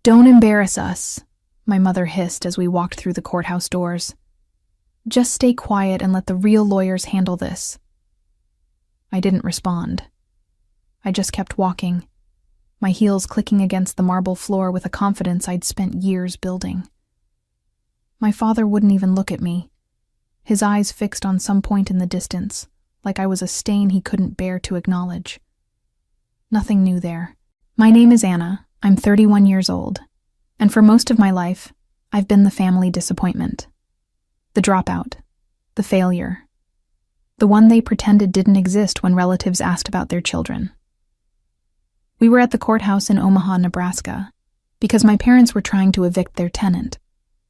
"Don't embarrass us," my mother hissed as we walked through the courthouse doors. "Just stay quiet and let the real lawyers handle this." I didn't respond. I just kept walking, my heels clicking against the marble floor with a confidence I'd spent years building. My father wouldn't even look at me, his eyes fixed on some point in the distance, like I was a stain he couldn't bear to acknowledge. Nothing new there. "My name is Anna. I'm 31 years old, and for most of my life, I've been the family disappointment. The dropout. The failure. The one they pretended didn't exist when relatives asked about their children." We were at the courthouse in Omaha, Nebraska, because my parents were trying to evict their tenant,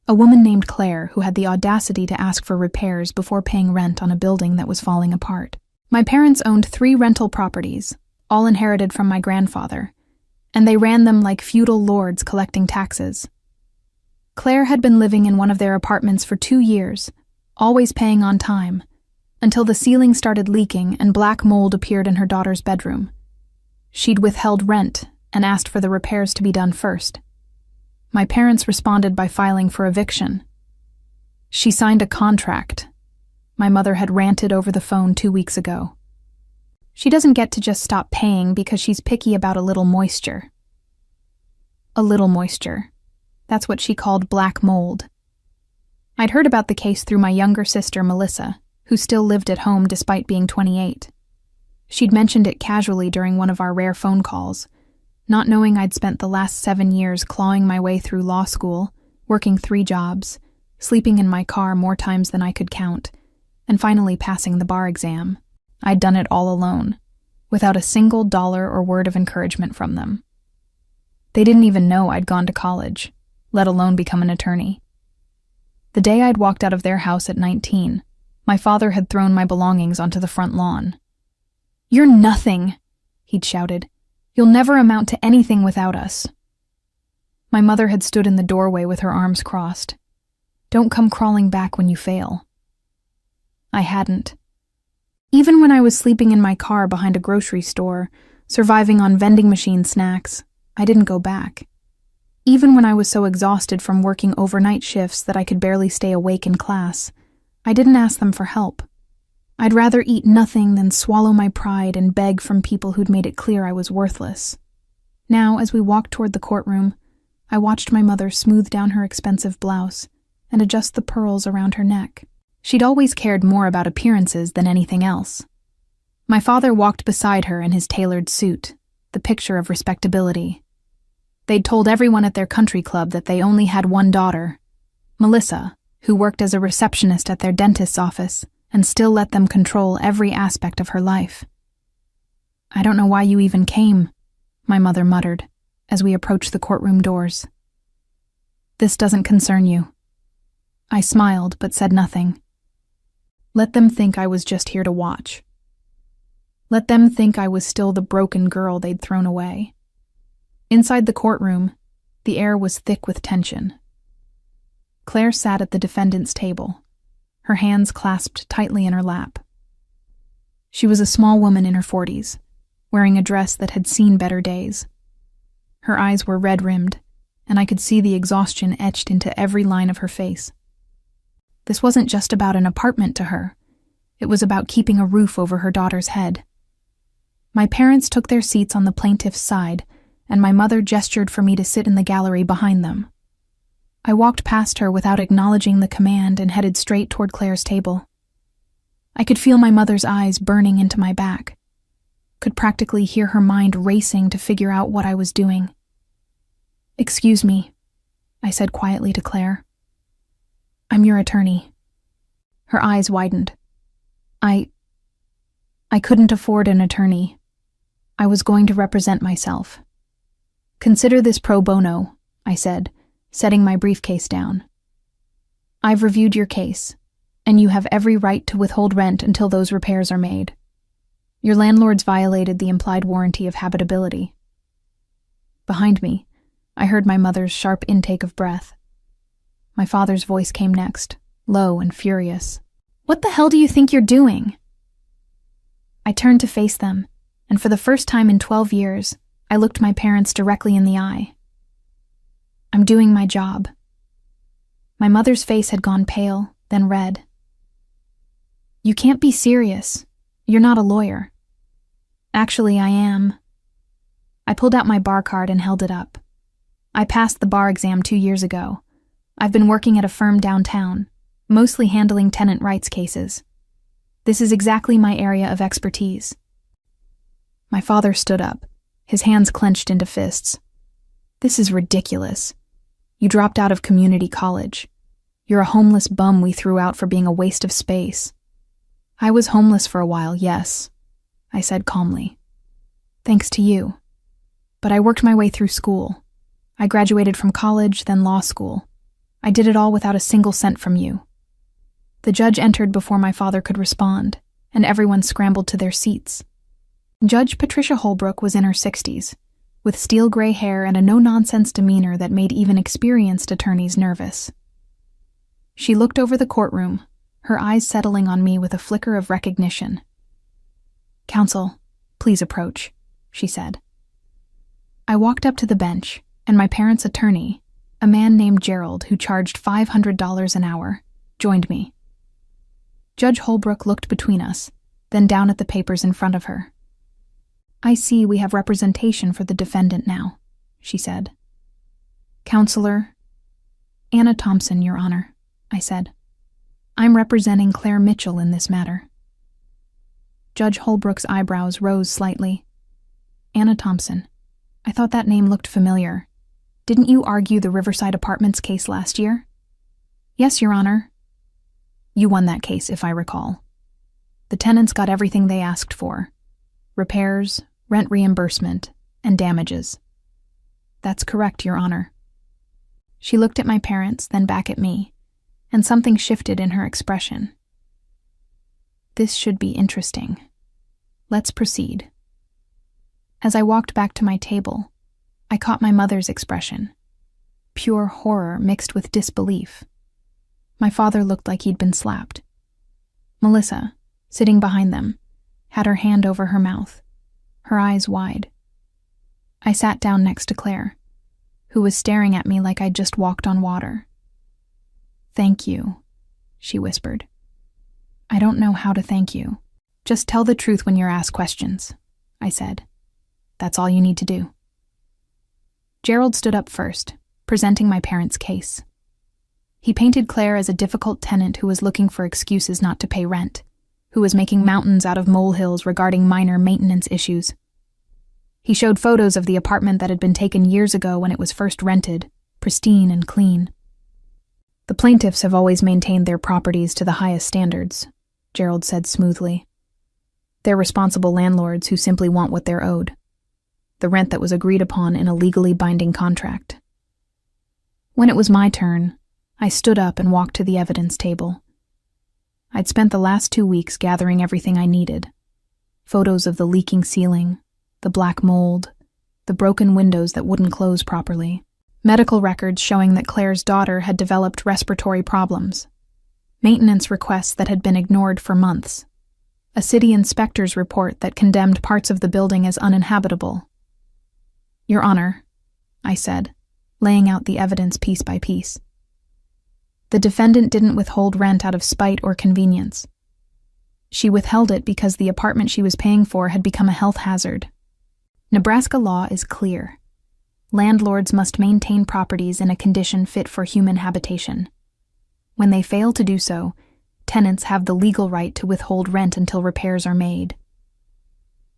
a woman named Claire who had the audacity to ask for repairs before paying rent on a building that was falling apart. My parents owned 3 rental properties, all inherited from my grandfather, and they ran them like feudal lords collecting taxes. Claire had been living in one of their apartments for 2 years, always paying on time, until the ceiling started leaking and black mold appeared in her daughter's bedroom. She'd withheld rent and asked for the repairs to be done first. My parents responded by filing for eviction. "She signed a contract," my mother had ranted over the phone 2 weeks ago. "She doesn't get to just stop paying because she's picky about a little moisture." A little moisture. That's what she called black mold. I'd heard about the case through my younger sister, Melissa, who still lived at home despite being 28. She'd mentioned it casually during one of our rare phone calls, not knowing I'd spent the last 7 years clawing my way through law school, working 3 jobs, sleeping in my car more times than I could count, and finally passing the bar exam. I'd done it all alone, without a single dollar or word of encouragement from them. They didn't even know I'd gone to college, let alone become an attorney. The day I'd walked out of their house at 19, my father had thrown my belongings onto the front lawn. "You're nothing," he'd shouted. "You'll never amount to anything without us." My mother had stood in the doorway with her arms crossed. "Don't come crawling back when you fail." I hadn't. Even when I was sleeping in my car behind a grocery store, surviving on vending machine snacks, I didn't go back. Even when I was so exhausted from working overnight shifts that I could barely stay awake in class, I didn't ask them for help. I'd rather eat nothing than swallow my pride and beg from people who'd made it clear I was worthless. Now, as we walked toward the courtroom, I watched my mother smooth down her expensive blouse and adjust the pearls around her neck. She'd always cared more about appearances than anything else. My father walked beside her in his tailored suit, the picture of respectability. They'd told everyone at their country club that they only had one daughter, Melissa, who worked as a receptionist at their dentist's office, and still let them control every aspect of her life. "I don't know why you even came," my mother muttered, as we approached the courtroom doors. "This doesn't concern you." I smiled, but said nothing. Let them think I was just here to watch. Let them think I was still the broken girl they'd thrown away. Inside the courtroom, the air was thick with tension. Claire sat at the defendant's table, her hands clasped tightly in her lap. She was a small woman in her 40s, wearing a dress that had seen better days. Her eyes were red-rimmed, and I could see the exhaustion etched into every line of her face. This wasn't just about an apartment to her. It was about keeping a roof over her daughter's head. My parents took their seats on the plaintiff's side, and my mother gestured for me to sit in the gallery behind them. I walked past her without acknowledging the command and headed straight toward Claire's table. I could feel my mother's eyes burning into my back, could practically hear her mind racing to figure out what I was doing. "Excuse me," I said quietly to Claire. "I'm your attorney." Her eyes widened. I couldn't afford an attorney. I was going to represent myself. "Consider this pro bono," I said, setting my briefcase down. "I've reviewed your case, and you have every right to withhold rent until those repairs are made. Your landlord's violated the implied warranty of habitability." Behind me, I heard my mother's sharp intake of breath. My father's voice came next, low and furious. "What the hell do you think you're doing?" I turned to face them, and for the first time in 12 years, I looked my parents directly in the eye. doing my job. My mother's face had gone pale, then red. You can't be serious. You're not a lawyer. Actually, I am. I pulled out my bar card and held it up. I passed the bar exam 2 years ago. I've been working at a firm downtown, mostly handling tenant rights cases. This is exactly my area of expertise. My father stood up, his hands clenched into fists. This is ridiculous. You dropped out of community college. You're a homeless bum we threw out for being a waste of space. I was homeless for a while, yes, I said calmly. Thanks to you. But I worked my way through school. I graduated from college, then law school. I did it all without a single cent from you. The judge entered before my father could respond, and everyone scrambled to their seats. Judge Patricia Holbrook was in her 60s, with steel gray hair and a no-nonsense demeanor that made even experienced attorneys nervous. She looked over the courtroom, her eyes settling on me with a flicker of recognition. "Counsel, please approach," she said. I walked up to the bench, and my parents' attorney, a man named Gerald who charged $500 an hour, joined me. Judge Holbrook looked between us, then down at the papers in front of her. "I see we have representation for the defendant now," she said. "Counselor Anna Thompson, Your Honor," I said. "I'm representing Claire Mitchell in this matter." Judge Holbrook's eyebrows rose slightly. "Anna Thompson. I thought that name looked familiar. Didn't you argue the Riverside Apartments case last year?" "Yes, Your Honor." "You won that case, if I recall. The tenants got everything they asked for: repairs, rent reimbursement, and damages." "That's correct, Your Honor." She looked at my parents, then back at me, and something shifted in her expression. "This should be interesting. Let's proceed." As I walked back to my table, I caught my mother's expression. Pure horror mixed with disbelief. My father looked like he'd been slapped. Melissa, sitting behind them, had her hand over her mouth, her eyes wide. I sat down next to Claire, who was staring at me like I'd just walked on water. "Thank you," she whispered. "I don't know how to thank you. Just tell the truth when you're asked questions," I said. "That's all you need to do." Gerald stood up first, presenting my parents' case. He painted Claire as a difficult tenant who was looking for excuses not to pay rent, who was making mountains out of molehills regarding minor maintenance issues. He showed photos of the apartment that had been taken years ago when it was first rented, pristine and clean. "The plaintiffs have always maintained their properties to the highest standards," Gerald said smoothly. "They're responsible landlords who simply want what they're owed. The rent that was agreed upon in a legally binding contract." When it was my turn, I stood up and walked to the evidence table. I'd spent the last 2 weeks gathering everything I needed. Photos of the leaking ceiling, the black mold, the broken windows that wouldn't close properly, medical records showing that Claire's daughter had developed respiratory problems, maintenance requests that had been ignored for months, a city inspector's report that condemned parts of the building as uninhabitable. "Your Honor," I said, laying out the evidence piece by piece. "The defendant didn't withhold rent out of spite or convenience. She withheld it because the apartment she was paying for had become a health hazard. Nebraska law is clear. Landlords must maintain properties in a condition fit for human habitation. When they fail to do so, tenants have the legal right to withhold rent until repairs are made."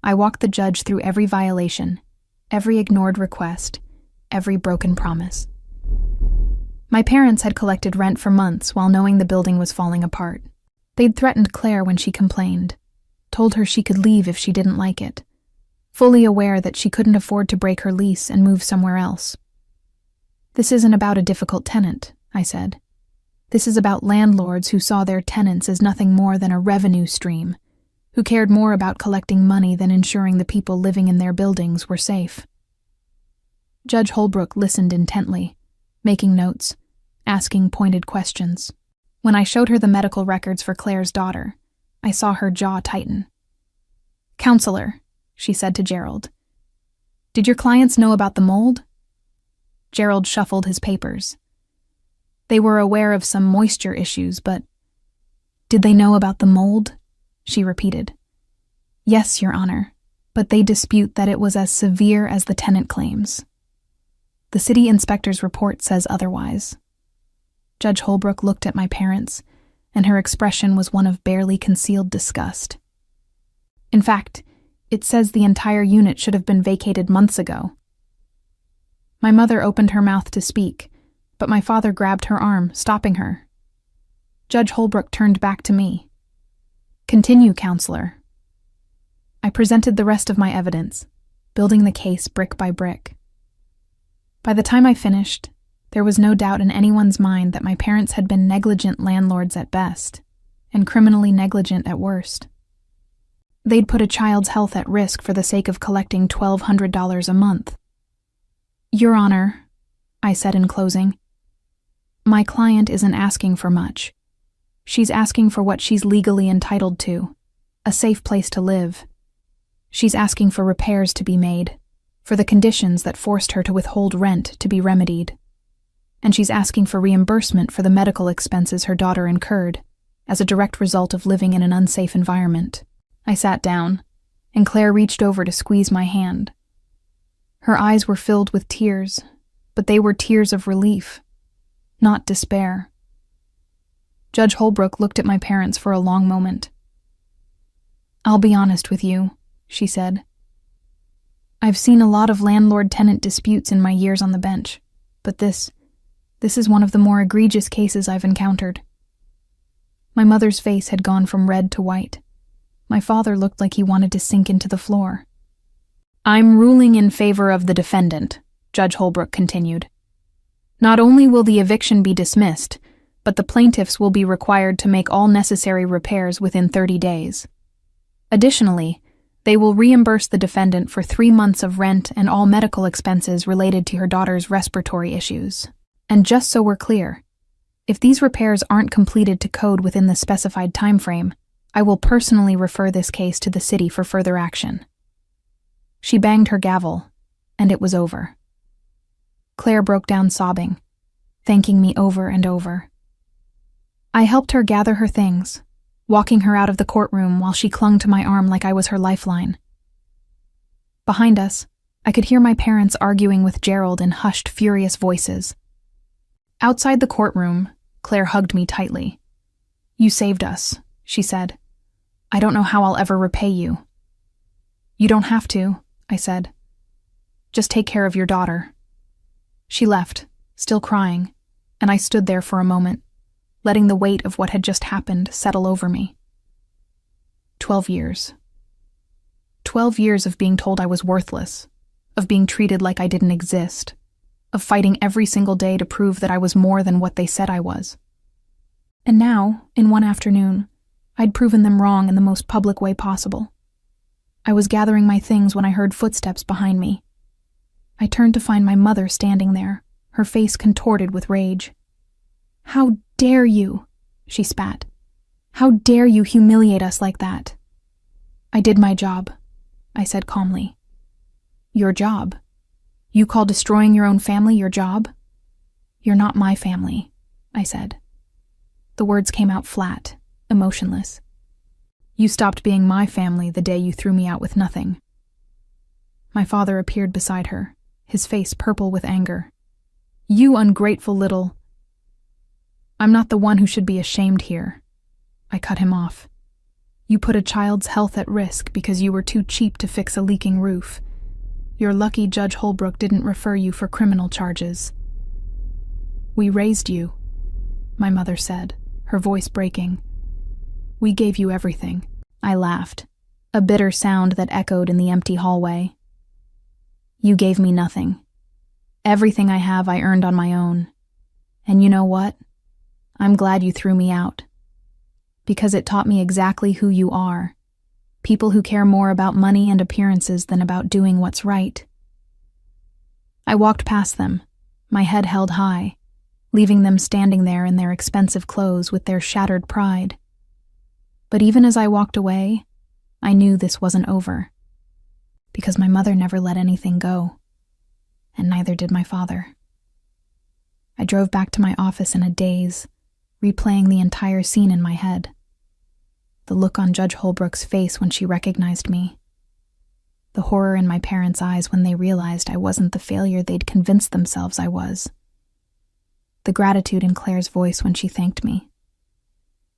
I walked the judge through every violation, every ignored request, every broken promise. My parents had collected rent for months while knowing the building was falling apart. They'd threatened Claire when she complained, told her she could leave if she didn't like it, fully aware that she couldn't afford to break her lease and move somewhere else. "This isn't about a difficult tenant," I said. "This is about landlords who saw their tenants as nothing more than a revenue stream, who cared more about collecting money than ensuring the people living in their buildings were safe." Judge Holbrook listened intently, making notes, asking pointed questions. When I showed her the medical records for Claire's daughter, I saw her jaw tighten. "Counselor," she said to Gerald, "did your clients know about the mold?" Gerald shuffled his papers. They were aware of some moisture issues, but... Did they know about the mold? She repeated. Yes, Your Honor, but they dispute that it was as severe as the tenant claims. The city inspector's report says otherwise. Judge Holbrook looked at my parents, and her expression was one of barely concealed disgust. In fact, it says the entire unit should have been vacated months ago. My mother opened her mouth to speak, but my father grabbed her arm, stopping her. Judge Holbrook turned back to me. Continue, counselor. I presented the rest of my evidence, building the case brick by brick. By the time I finished, there was no doubt in anyone's mind that my parents had been negligent landlords at best, and criminally negligent at worst. They'd put a child's health at risk for the sake of collecting $1,200 a month. Your Honor, I said in closing, my client isn't asking for much. She's asking for what she's legally entitled to, a safe place to live. She's asking for repairs to be made, for the conditions that forced her to withhold rent to be remedied. And she's asking for reimbursement for the medical expenses her daughter incurred as a direct result of living in an unsafe environment. I sat down, and Claire reached over to squeeze my hand. Her eyes were filled with tears, but they were tears of relief, not despair. Judge Holbrook looked at my parents for a long moment. I'll be honest with you, she said. I've seen a lot of landlord-tenant disputes in my years on the bench, but this is one of the more egregious cases I've encountered. My mother's face had gone from red to white. My father looked like he wanted to sink into the floor. I'm ruling in favor of the defendant, Judge Holbrook continued. Not only will the eviction be dismissed, but the plaintiffs will be required to make all necessary repairs within 30 days. Additionally, they will reimburse the defendant for 3 months of rent and all medical expenses related to her daughter's respiratory issues. And just so we're clear, if these repairs aren't completed to code within the specified time frame, I will personally refer this case to the city for further action. She banged her gavel, and it was over. Claire broke down sobbing, thanking me over and over. I helped her gather her things, walking her out of the courtroom while she clung to my arm like I was her lifeline. Behind us, I could hear my parents arguing with Gerald in hushed, furious voices. Outside the courtroom, Claire hugged me tightly. You saved us, she said. I don't know how I'll ever repay you. You don't have to, I said. Just take care of your daughter. She left, still crying, and I stood there for a moment, letting the weight of what had just happened settle over me. 12 years. 12 years of being told I was worthless, of being treated like I didn't exist, of fighting every single day to prove that I was more than what they said I was. And now, in one afternoon, I'd proven them wrong in the most public way possible. I was gathering my things when I heard footsteps behind me. I turned to find my mother standing there, her face contorted with rage. How dare you, she spat. How dare you humiliate us like that? I did my job, I said calmly. Your job? You call destroying your own family your job? You're not my family, I said. The words came out flat, emotionless. You stopped being my family the day you threw me out with nothing. My father appeared beside her, his face purple with anger. You ungrateful little... I'm not the one who should be ashamed here. I cut him off. You put a child's health at risk because you were too cheap to fix a leaking roof. You're lucky Judge Holbrook didn't refer you for criminal charges. We raised you, my mother said, her voice breaking. We gave you everything. I laughed, a bitter sound that echoed in the empty hallway. You gave me nothing. Everything I have I earned on my own. And you know what? I'm glad you threw me out. Because it taught me exactly who you are. People who care more about money and appearances than about doing what's right. I walked past them, my head held high, leaving them standing there in their expensive clothes with their shattered pride. But even as I walked away, I knew this wasn't over. Because my mother never let anything go. And neither did my father. drove back to my office in a daze, replaying the entire scene in my head. The look on Judge Holbrook's face when she recognized me. The horror in my parents' eyes when they realized I wasn't the failure they'd convinced themselves I was. The gratitude in Claire's voice when she thanked me.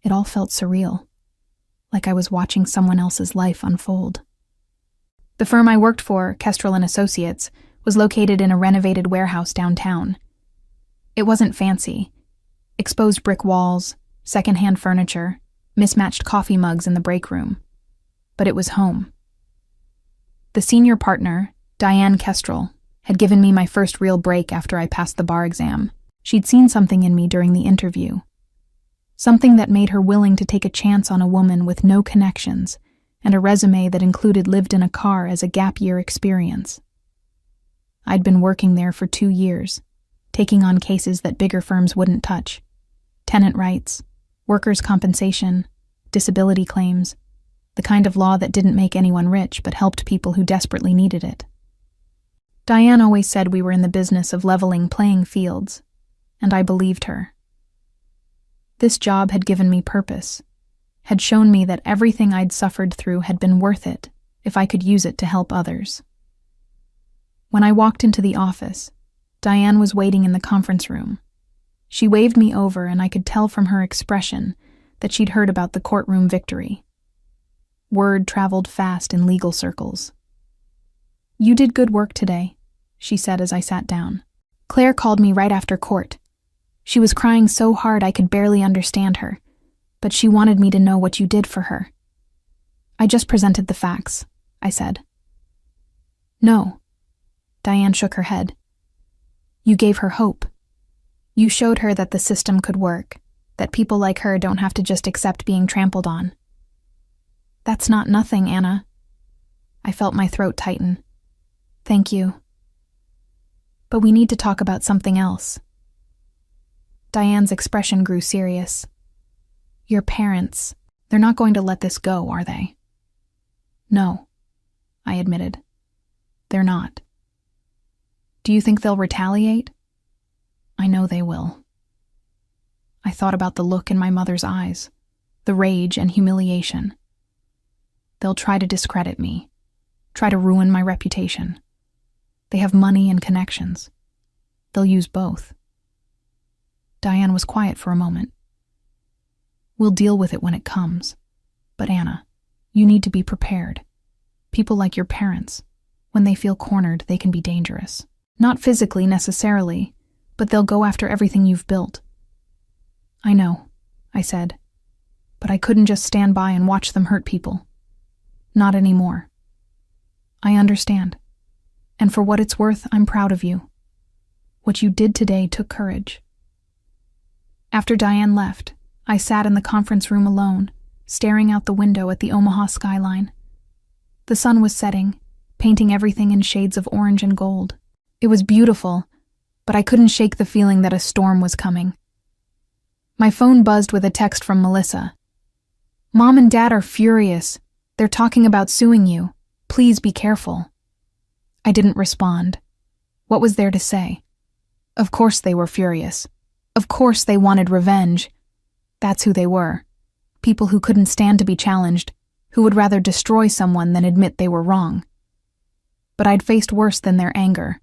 It all felt surreal, like I was watching someone else's life unfold. The firm I worked for, Kestrel & Associates, was located in a renovated warehouse downtown. It wasn't fancy. Exposed brick walls, secondhand furniture, mismatched coffee mugs in the break room. But it was home. The senior partner, Diane Kestrel, had given me my first real break after I passed the bar exam. She'd seen something in me during the interview. Something that made her willing to take a chance on a woman with no connections and a resume that included lived in a car as a gap year experience. I'd been working there for 2 years, taking on cases that bigger firms wouldn't touch. Tenant rights, workers' compensation, disability claims, the kind of law that didn't make anyone rich but helped people who desperately needed it. Diane always said we were in the business of leveling playing fields, and I believed her. This job had given me purpose, had shown me that everything I'd suffered through had been worth it if I could use it to help others. When I walked into the office, Diane was waiting in the conference room. She waved me over, and I could tell from her expression that she'd heard about the courtroom victory. Word traveled fast in legal circles. "You did good work today," she said as I sat down. "Claire called me right after court. She was crying so hard I could barely understand her, but she wanted me to know what you did for her." "I just presented the facts," I said. "No." Diane shook her head. "You gave her hope. You showed her that the system could work, that people like her don't have to just accept being trampled on." "That's not nothing, Anna." I felt my throat tighten. "Thank you. But we need to talk about something else." Diane's expression grew serious. "Your parents, they're not going to let this go, are they?" "No," I admitted. "They're not." "Do you think they'll retaliate?" "I know they will." I thought about the look in my mother's eyes, the rage and humiliation. They'll try to discredit me, try to ruin my reputation. They have money and connections. They'll use both. Diane was quiet for a moment. "We'll deal with it when it comes. But Anna, you need to be prepared. People like your parents, when they feel cornered, they can be dangerous. Not physically necessarily, but they'll go after everything you've built." "I know," I said, "but I couldn't just stand by and watch them hurt people. Not anymore." "I understand. And for what it's worth, I'm proud of you. What you did today took courage." After Diane left, I sat in the conference room alone, staring out the window at the Omaha skyline. The sun was setting, painting everything in shades of orange and gold. It was beautiful, but I couldn't shake the feeling that a storm was coming. My phone buzzed with a text from Melissa. "Mom and Dad are furious. They're talking about suing you. Please be careful." I didn't respond. What was there to say? Of course they were furious. Of course they wanted revenge. That's who they were. People who couldn't stand to be challenged, who would rather destroy someone than admit they were wrong. But I'd faced worse than their anger.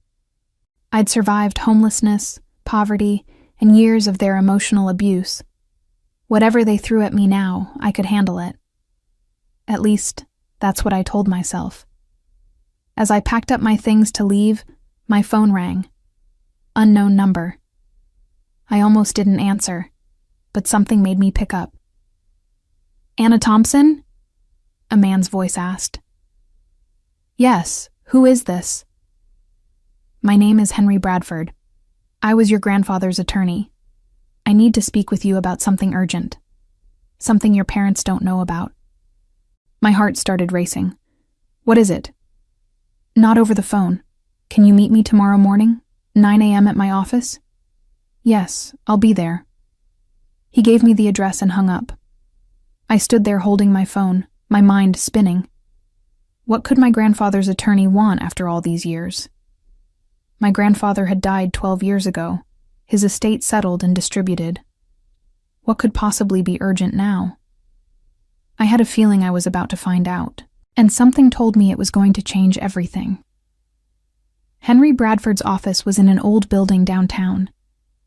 I'd survived homelessness, poverty, and years of their emotional abuse. Whatever they threw at me now, I could handle it. At least, that's what I told myself. As I packed up my things to leave, my phone rang. Unknown number. I almost didn't answer, but something made me pick up. "Anna Thompson?" a man's voice asked. "Yes, who is this?" "My name is Henry Bradford. I was your grandfather's attorney. I need to speak with you about something urgent. Something your parents don't know about." My heart started racing. "What is it?" "Not over the phone. Can you meet me tomorrow morning, 9 a.m. at my office?" "Yes, I'll be there." He gave me the address and hung up. I stood there holding my phone, my mind spinning. What could my grandfather's attorney want after all these years? My grandfather had died 12 years ago. his estate settled and distributed. What could possibly be urgent now? I had a feeling I was about to find out, and something told me it was going to change everything. Henry Bradford's office was in an old building downtown,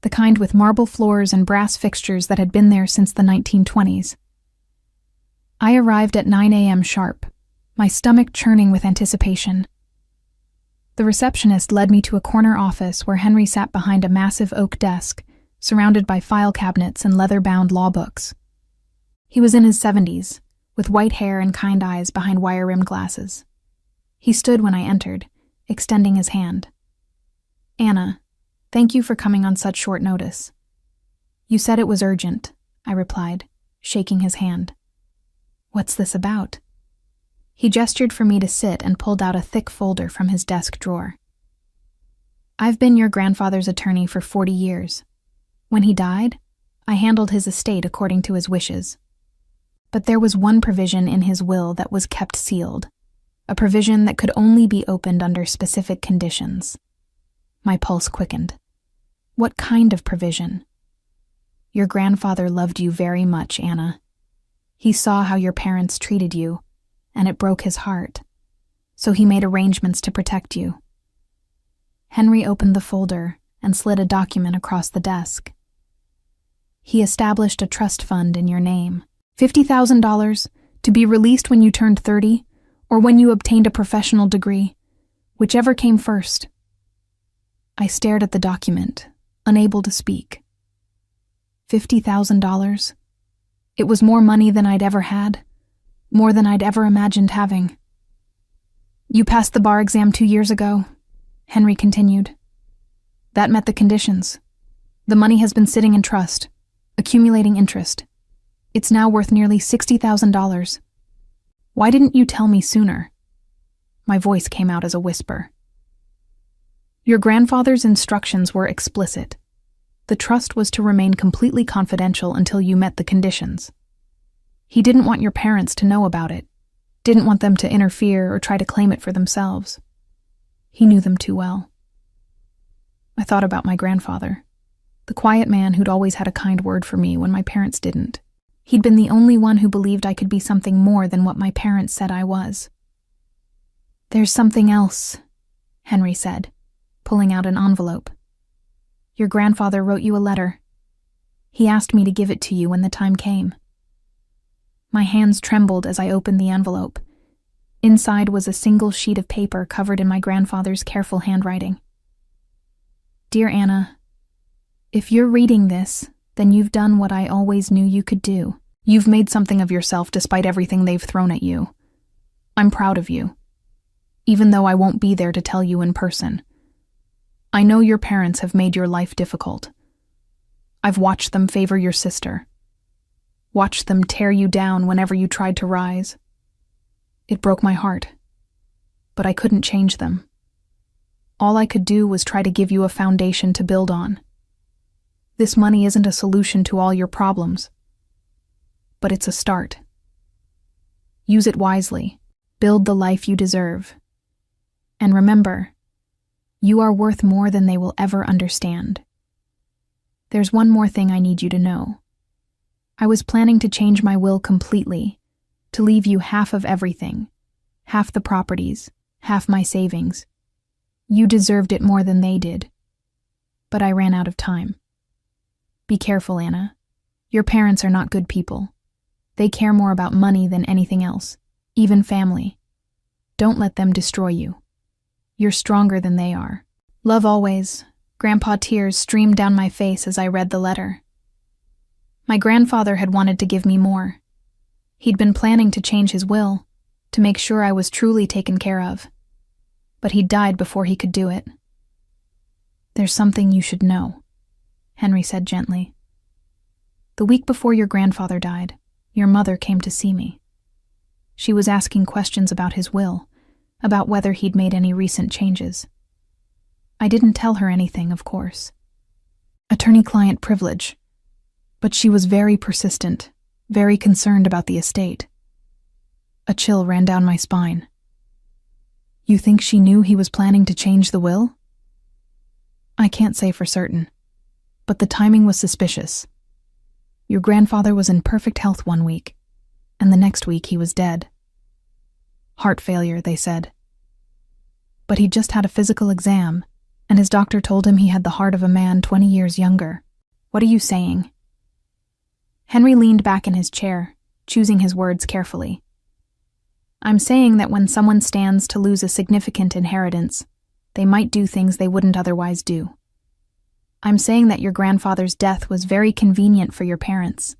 the kind with marble floors and brass fixtures that had been there since the 1920s. I arrived at 9 a.m. sharp, my stomach churning with anticipation. The receptionist led me to a corner office where Henry sat behind a massive oak desk, surrounded by file cabinets and leather-bound law books. He was in his 70s, with white hair and kind eyes behind wire-rimmed glasses. He stood when I entered, extending his hand. "Anna, thank you for coming on such short notice." "You said it was urgent," I replied, shaking his hand. "What's this about?" He gestured for me to sit and pulled out a thick folder from his desk drawer. "I've been your grandfather's attorney for 40 years. When he died, I handled his estate according to his wishes. But there was one provision in his will that was kept sealed, a provision that could only be opened under specific conditions." My pulse quickened. "What kind of provision?" "Your grandfather loved you very much, Anna. He saw how your parents treated you, and it broke his heart, so he made arrangements to protect you." Henry opened the folder and slid a document across the desk. "He established a trust fund in your name, $50,000, to be released when you turned 30 or when you obtained a professional degree, whichever came first." I stared at the document, unable to speak. $50,000? It was more money than I'd ever had, more than I'd ever imagined having. "You passed the bar exam 2 years ago," Henry continued. "That met the conditions. The money has been sitting in trust, accumulating interest. It's now worth nearly $60,000. Why didn't you tell me sooner?" My voice came out as a whisper. "Your grandfather's instructions were explicit. The trust was to remain completely confidential until you met the conditions. He didn't want your parents to know about it, didn't want them to interfere or try to claim it for themselves. He knew them too well." I thought about my grandfather, the quiet man who'd always had a kind word for me when my parents didn't. He'd been the only one who believed I could be something more than what my parents said I was. "There's something else," Henry said, pulling out an envelope. "Your grandfather wrote you a letter. He asked me to give it to you when the time came." My hands trembled as I opened the envelope. Inside was a single sheet of paper covered in my grandfather's careful handwriting. "Dear Anna, if you're reading this, then you've done what I always knew you could do. You've made something of yourself despite everything they've thrown at you. I'm proud of you, even though I won't be there to tell you in person. I know your parents have made your life difficult. I've watched them favor your sister, watched them tear you down whenever you tried to rise. It broke my heart, but I couldn't change them. All I could do was try to give you a foundation to build on. This money isn't a solution to all your problems, but it's a start. Use it wisely. Build the life you deserve. And remember, you are worth more than they will ever understand. There's one more thing I need you to know. I was planning to change my will completely, to leave you half of everything, half the properties, half my savings. You deserved it more than they did, but I ran out of time. Be careful, Anna. Your parents are not good people. They care more about money than anything else, even family. Don't let them destroy you. You're stronger than they are. Love always." Grandpa tears streamed down my face as I read the letter. My grandfather had wanted to give me more. He'd been planning to change his will, to make sure I was truly taken care of. But he died before he could do it. "There's something you should know," Henry said gently. "The week before your grandfather died, your mother came to see me. She was asking questions about his will, about whether he'd made any recent changes. I didn't tell her anything, of course. Attorney-client privilege. But she was very persistent, very concerned about the estate. A chill ran down my spine. You think she knew he was planning to change the will? I can't say for certain. but the timing was suspicious. Your grandfather was in perfect health one week, and the next week he was dead. Heart failure, they said. But he'd just had a physical exam, and his doctor told him he had the heart of a man 20 years younger. What are you saying? Henry leaned back in his chair, choosing his words carefully. I'm saying that when someone stands to lose a significant inheritance, they might do things they wouldn't otherwise do. I'm saying that your grandfather's death was very convenient for your parents,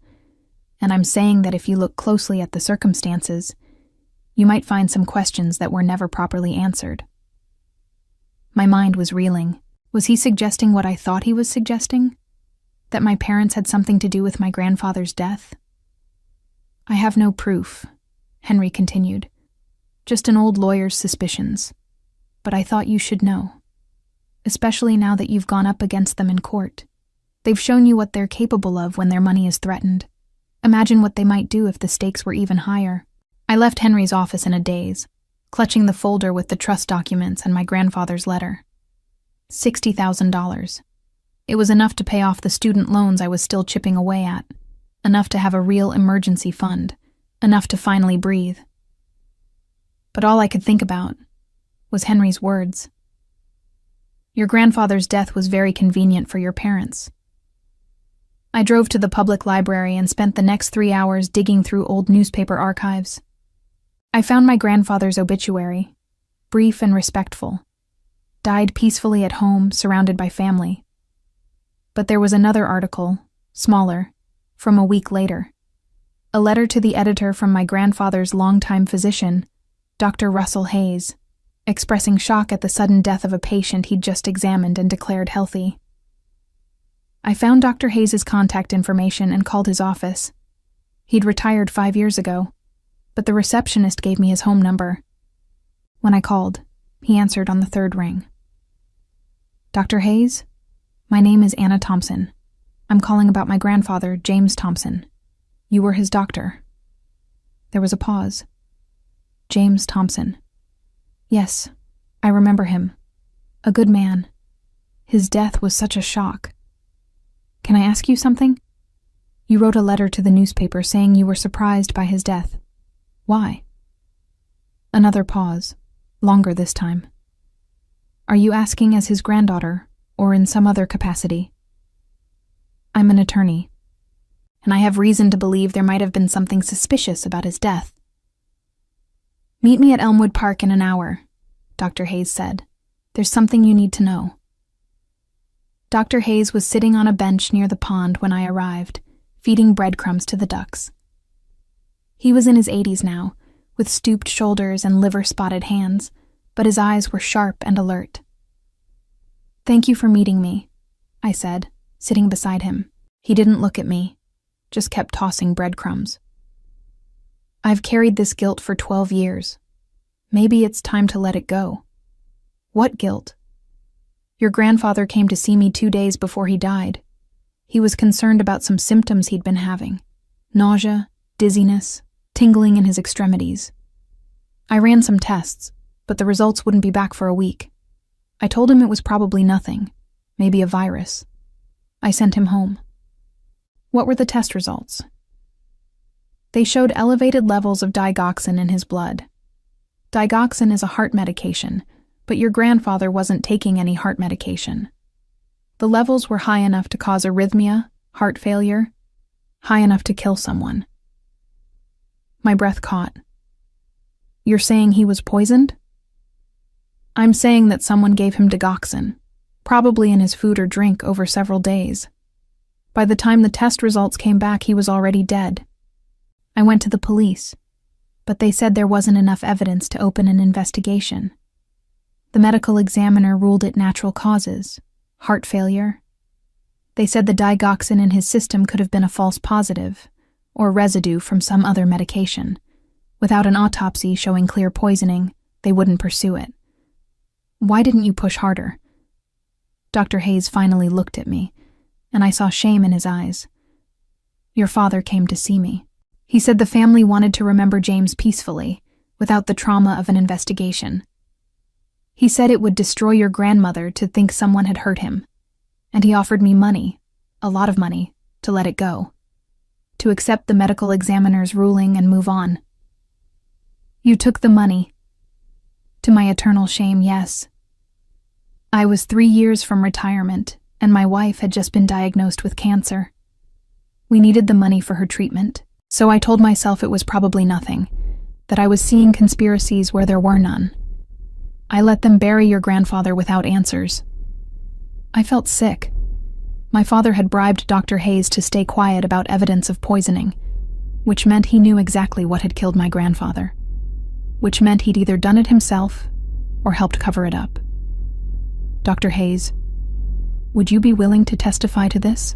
and I'm saying that if you look closely at the circumstances, you might find some questions that were never properly answered. My mind was reeling. Was he suggesting what I thought he was suggesting? That my parents had something to do with my grandfather's death? I have no proof, Henry continued. Just an old lawyer's suspicions. But I thought you should know. Especially now that you've gone up against them in court. They've shown you what they're capable of when their money is threatened. Imagine what they might do if the stakes were even higher. I left Henry's office in a daze, clutching the folder with the trust documents and my grandfather's letter. $60,000. It was enough to pay off the student loans I was still chipping away at, enough to have a real emergency fund, enough to finally breathe. But all I could think about was Henry's words. Your grandfather's death was very convenient for your parents. I drove to the public library and spent the next 3 hours digging through old newspaper archives. I found my grandfather's obituary, brief and respectful. Died peacefully at home, surrounded by family. But there was another article, smaller, from a week later. A letter to the editor from my grandfather's longtime physician, Dr. Russell Hayes, expressing shock at the sudden death of a patient he'd just examined and declared healthy. I found Dr. Hayes' contact information and called his office. He'd retired 5 years ago, but the receptionist gave me his home number. When I called, he answered on the 3rd ring. Dr. Hayes? My name is Anna Thompson. I'm calling about my grandfather, James Thompson. You were his doctor. There was a pause. James Thompson. Yes, I remember him. A good man. His death was such a shock. Can I ask you something? You wrote a letter to the newspaper saying you were surprised by his death. Why? Another pause, longer this time. Are you asking as his granddaughter, or in some other capacity? I'm an attorney, and I have reason to believe there might have been something suspicious about his death. Meet me at Elmwood Park in an hour, Dr. Hayes said. There's something you need to know. Dr. Hayes was sitting on a bench near the pond when I arrived, feeding breadcrumbs to the ducks. He was in his 80s now, with stooped shoulders and liver-spotted hands, but his eyes were sharp and alert. Thank you for meeting me, I said, sitting beside him. He didn't look at me, just kept tossing breadcrumbs. I've carried this guilt for 12 years. Maybe it's time to let it go. What guilt? Your grandfather came to see me 2 days before he died. He was concerned about some symptoms he'd been having. Nausea, dizziness, tingling in his extremities. I ran some tests, but the results wouldn't be back for a week. I told him it was probably nothing, maybe a virus. I sent him home. What were the test results? They showed elevated levels of digoxin in his blood. Digoxin is a heart medication, but your grandfather wasn't taking any heart medication. The levels were high enough to cause arrhythmia, heart failure, high enough to kill someone. My breath caught. You're saying he was poisoned? I'm saying that someone gave him digoxin, probably in his food or drink over several days. By the time the test results came back, he was already dead. I went to the police, but they said there wasn't enough evidence to open an investigation. The medical examiner ruled it natural causes, heart failure. They said the digoxin in his system could have been a false positive, or residue from some other medication. Without an autopsy showing clear poisoning, they wouldn't pursue it. Why didn't you push harder? Dr. Hayes finally looked at me, and I saw shame in his eyes. Your father came to see me. He said the family wanted to remember James peacefully, without the trauma of an investigation. He said it would destroy your grandmother to think someone had hurt him, and he offered me money, a lot of money, to let it go. To accept the medical examiner's ruling and move on. You took the money. To my eternal shame, yes. I was 3 years from retirement, and my wife had just been diagnosed with cancer. We needed the money for her treatment, so I told myself it was probably nothing, that I was seeing conspiracies where there were none. I let them bury your grandfather without answers. I felt sick. My father had bribed Dr. Hayes to stay quiet about evidence of poisoning, which meant he knew exactly what had killed my grandfather, which meant he'd either done it himself or helped cover it up. Dr. Hayes, would you be willing to testify to this?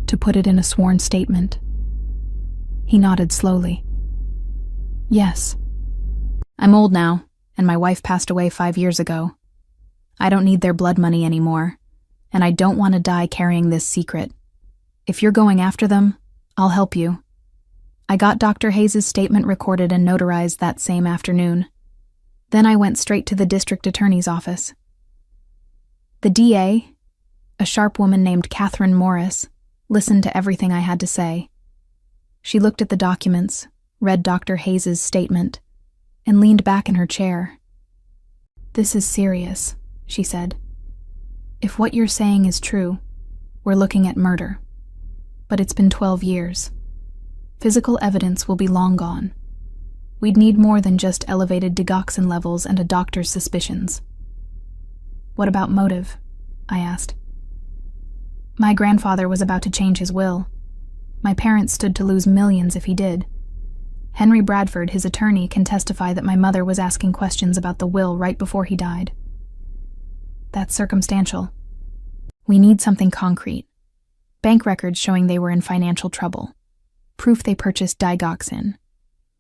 To put it in a sworn statement? He nodded slowly. Yes. I'm old now, and my wife passed away 5 years ago. I don't need their blood money anymore, and I don't want to die carrying this secret. If you're going after them, I'll help you. I got Dr. Hayes' statement recorded and notarized that same afternoon. Then I went straight to the district attorney's office. The DA, a sharp woman named Catherine Morris, listened to everything I had to say. She looked at the documents, read Dr. Hayes' statement, and leaned back in her chair. This is serious, she said. If what you're saying is true, we're looking at murder. But it's been 12 years. Physical evidence will be long gone. We'd need more than just elevated digoxin levels and a doctor's suspicions. What about motive? I asked. My grandfather was about to change his will. My parents stood to lose millions if he did. Henry Bradford, his attorney, can testify that my mother was asking questions about the will right before he died. That's circumstantial. We need something concrete. Bank records showing they were in financial trouble. Proof they purchased digoxin.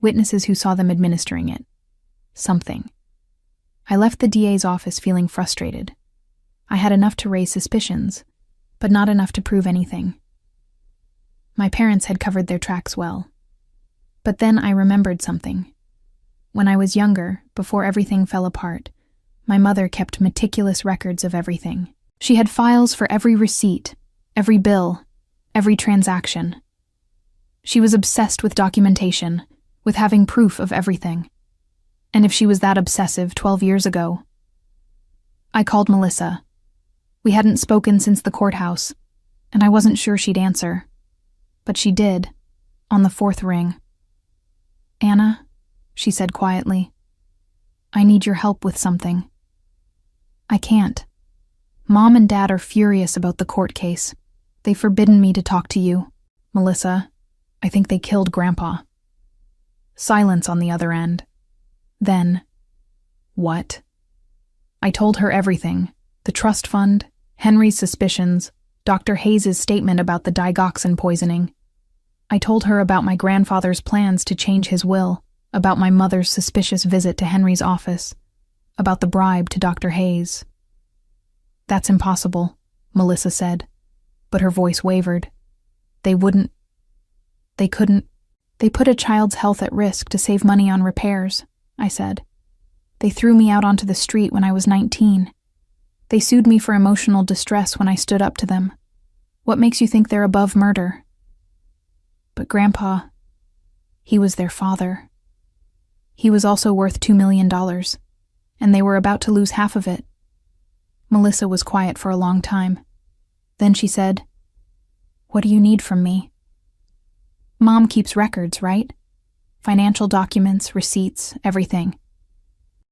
Witnesses who saw them administering it. Something. I left the DA's office feeling frustrated. I had enough to raise suspicions, but not enough to prove anything. My parents had covered their tracks well. But then I remembered something. When I was younger, before everything fell apart, my mother kept meticulous records of everything. She had files for every receipt, every bill, every transaction. She was obsessed with documentation, with having proof of everything. And if she was that obsessive 12 years ago... I called Melissa. We hadn't spoken since the courthouse, and I wasn't sure she'd answer. But she did, on the 4th ring. Anna, she said quietly, I need your help with something. I can't. Mom and Dad are furious about the court case. They've forbidden me to talk to you. Melissa, I think they killed Grandpa. Silence on the other end. Then, what? I told her everything. The trust fund, Henry's suspicions, Dr. Hayes' statement about the digoxin poisoning. I told her about my grandfather's plans to change his will, about my mother's suspicious visit to Henry's office, about the bribe to Dr. Hayes. That's impossible, Melissa said, but her voice wavered. They couldn't. They put a child's health at risk to save money on repairs, I said. They threw me out onto the street when I was 19. They sued me for emotional distress when I stood up to them. What makes you think they're above murder? But Grandpa, he was their father. He was also worth $2 million, and they were about to lose half of it. Melissa was quiet for a long time. Then she said, What do you need from me? Mom keeps records, right? Financial documents, receipts, everything.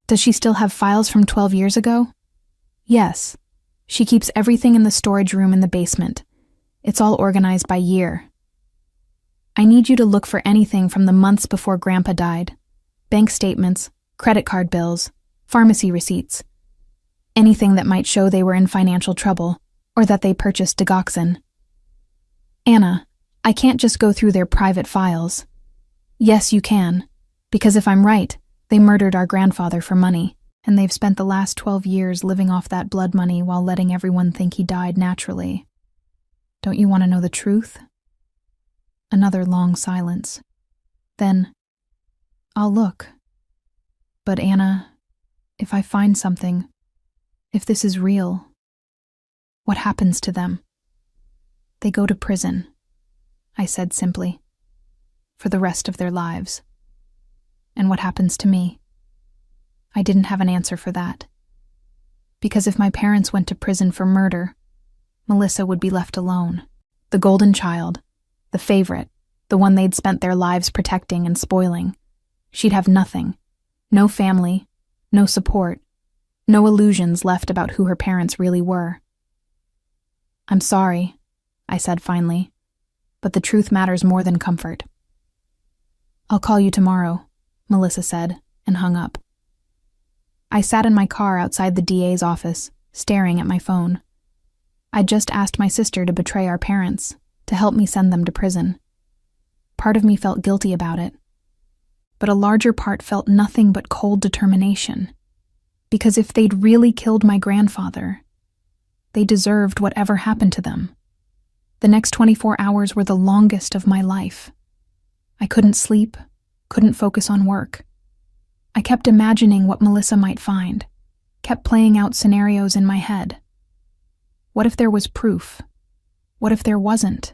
Does she still have files from 12 years ago? Yes. She keeps everything in the storage room in the basement. It's all organized by year. I need you to look for anything from the months before Grandpa died. Bank statements, credit card bills, pharmacy receipts. Anything that might show they were in financial trouble, or that they purchased digoxin. Anna, I can't just go through their private files. Yes, you can, because if I'm right, they murdered our grandfather for money, and they've spent the last 12 years living off that blood money while letting everyone think he died naturally. Don't you want to know the truth? Another long silence. Then, I'll look. But Anna, if I find something, if this is real, what happens to them? They go to prison, I said simply, for the rest of their lives. And what happens to me? I didn't have an answer for that. Because if my parents went to prison for murder, Melissa would be left alone. The golden child, the favorite, the one they'd spent their lives protecting and spoiling. She'd have nothing. No family, no support, no illusions left about who her parents really were. I'm sorry, I said finally, but the truth matters more than comfort. I'll call you tomorrow, Melissa said, and hung up. I sat in my car outside the DA's office, staring at my phone. I'd just asked my sister to betray our parents, to help me send them to prison. Part of me felt guilty about it, but a larger part felt nothing but cold determination. Because if they'd really killed my grandfather, they deserved whatever happened to them. The next 24 hours were the longest of my life. I couldn't sleep, couldn't focus on work. I kept imagining what Melissa might find, kept playing out scenarios in my head. What if there was proof? What if there wasn't?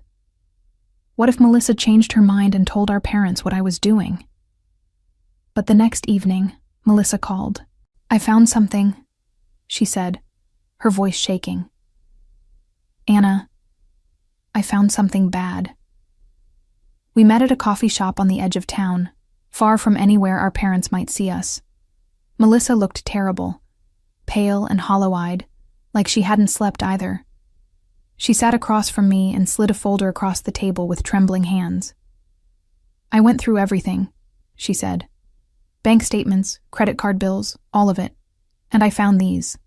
What if Melissa changed her mind and told our parents what I was doing? But the next evening, Melissa called. I found something, she said, her voice shaking. Anna, I found something bad. We met at a coffee shop on the edge of town, far from anywhere our parents might see us. Melissa looked terrible, pale and hollow-eyed, like she hadn't slept either. She sat across from me and slid a folder across the table with trembling hands. I went through everything, she said. Bank statements, credit card bills, all of it. And I found these.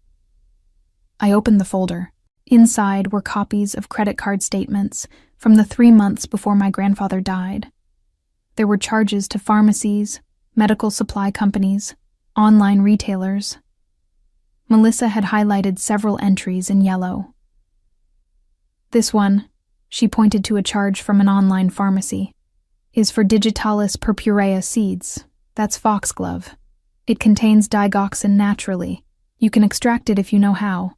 I opened the folder. Inside were copies of credit card statements from the 3 months before my grandfather died. There were charges to pharmacies, medical supply companies, online retailers. Melissa had highlighted several entries in yellow. This one, she pointed to a charge from an online pharmacy, is for Digitalis purpurea seeds. That's foxglove. It contains digoxin naturally. You can extract it if you know how.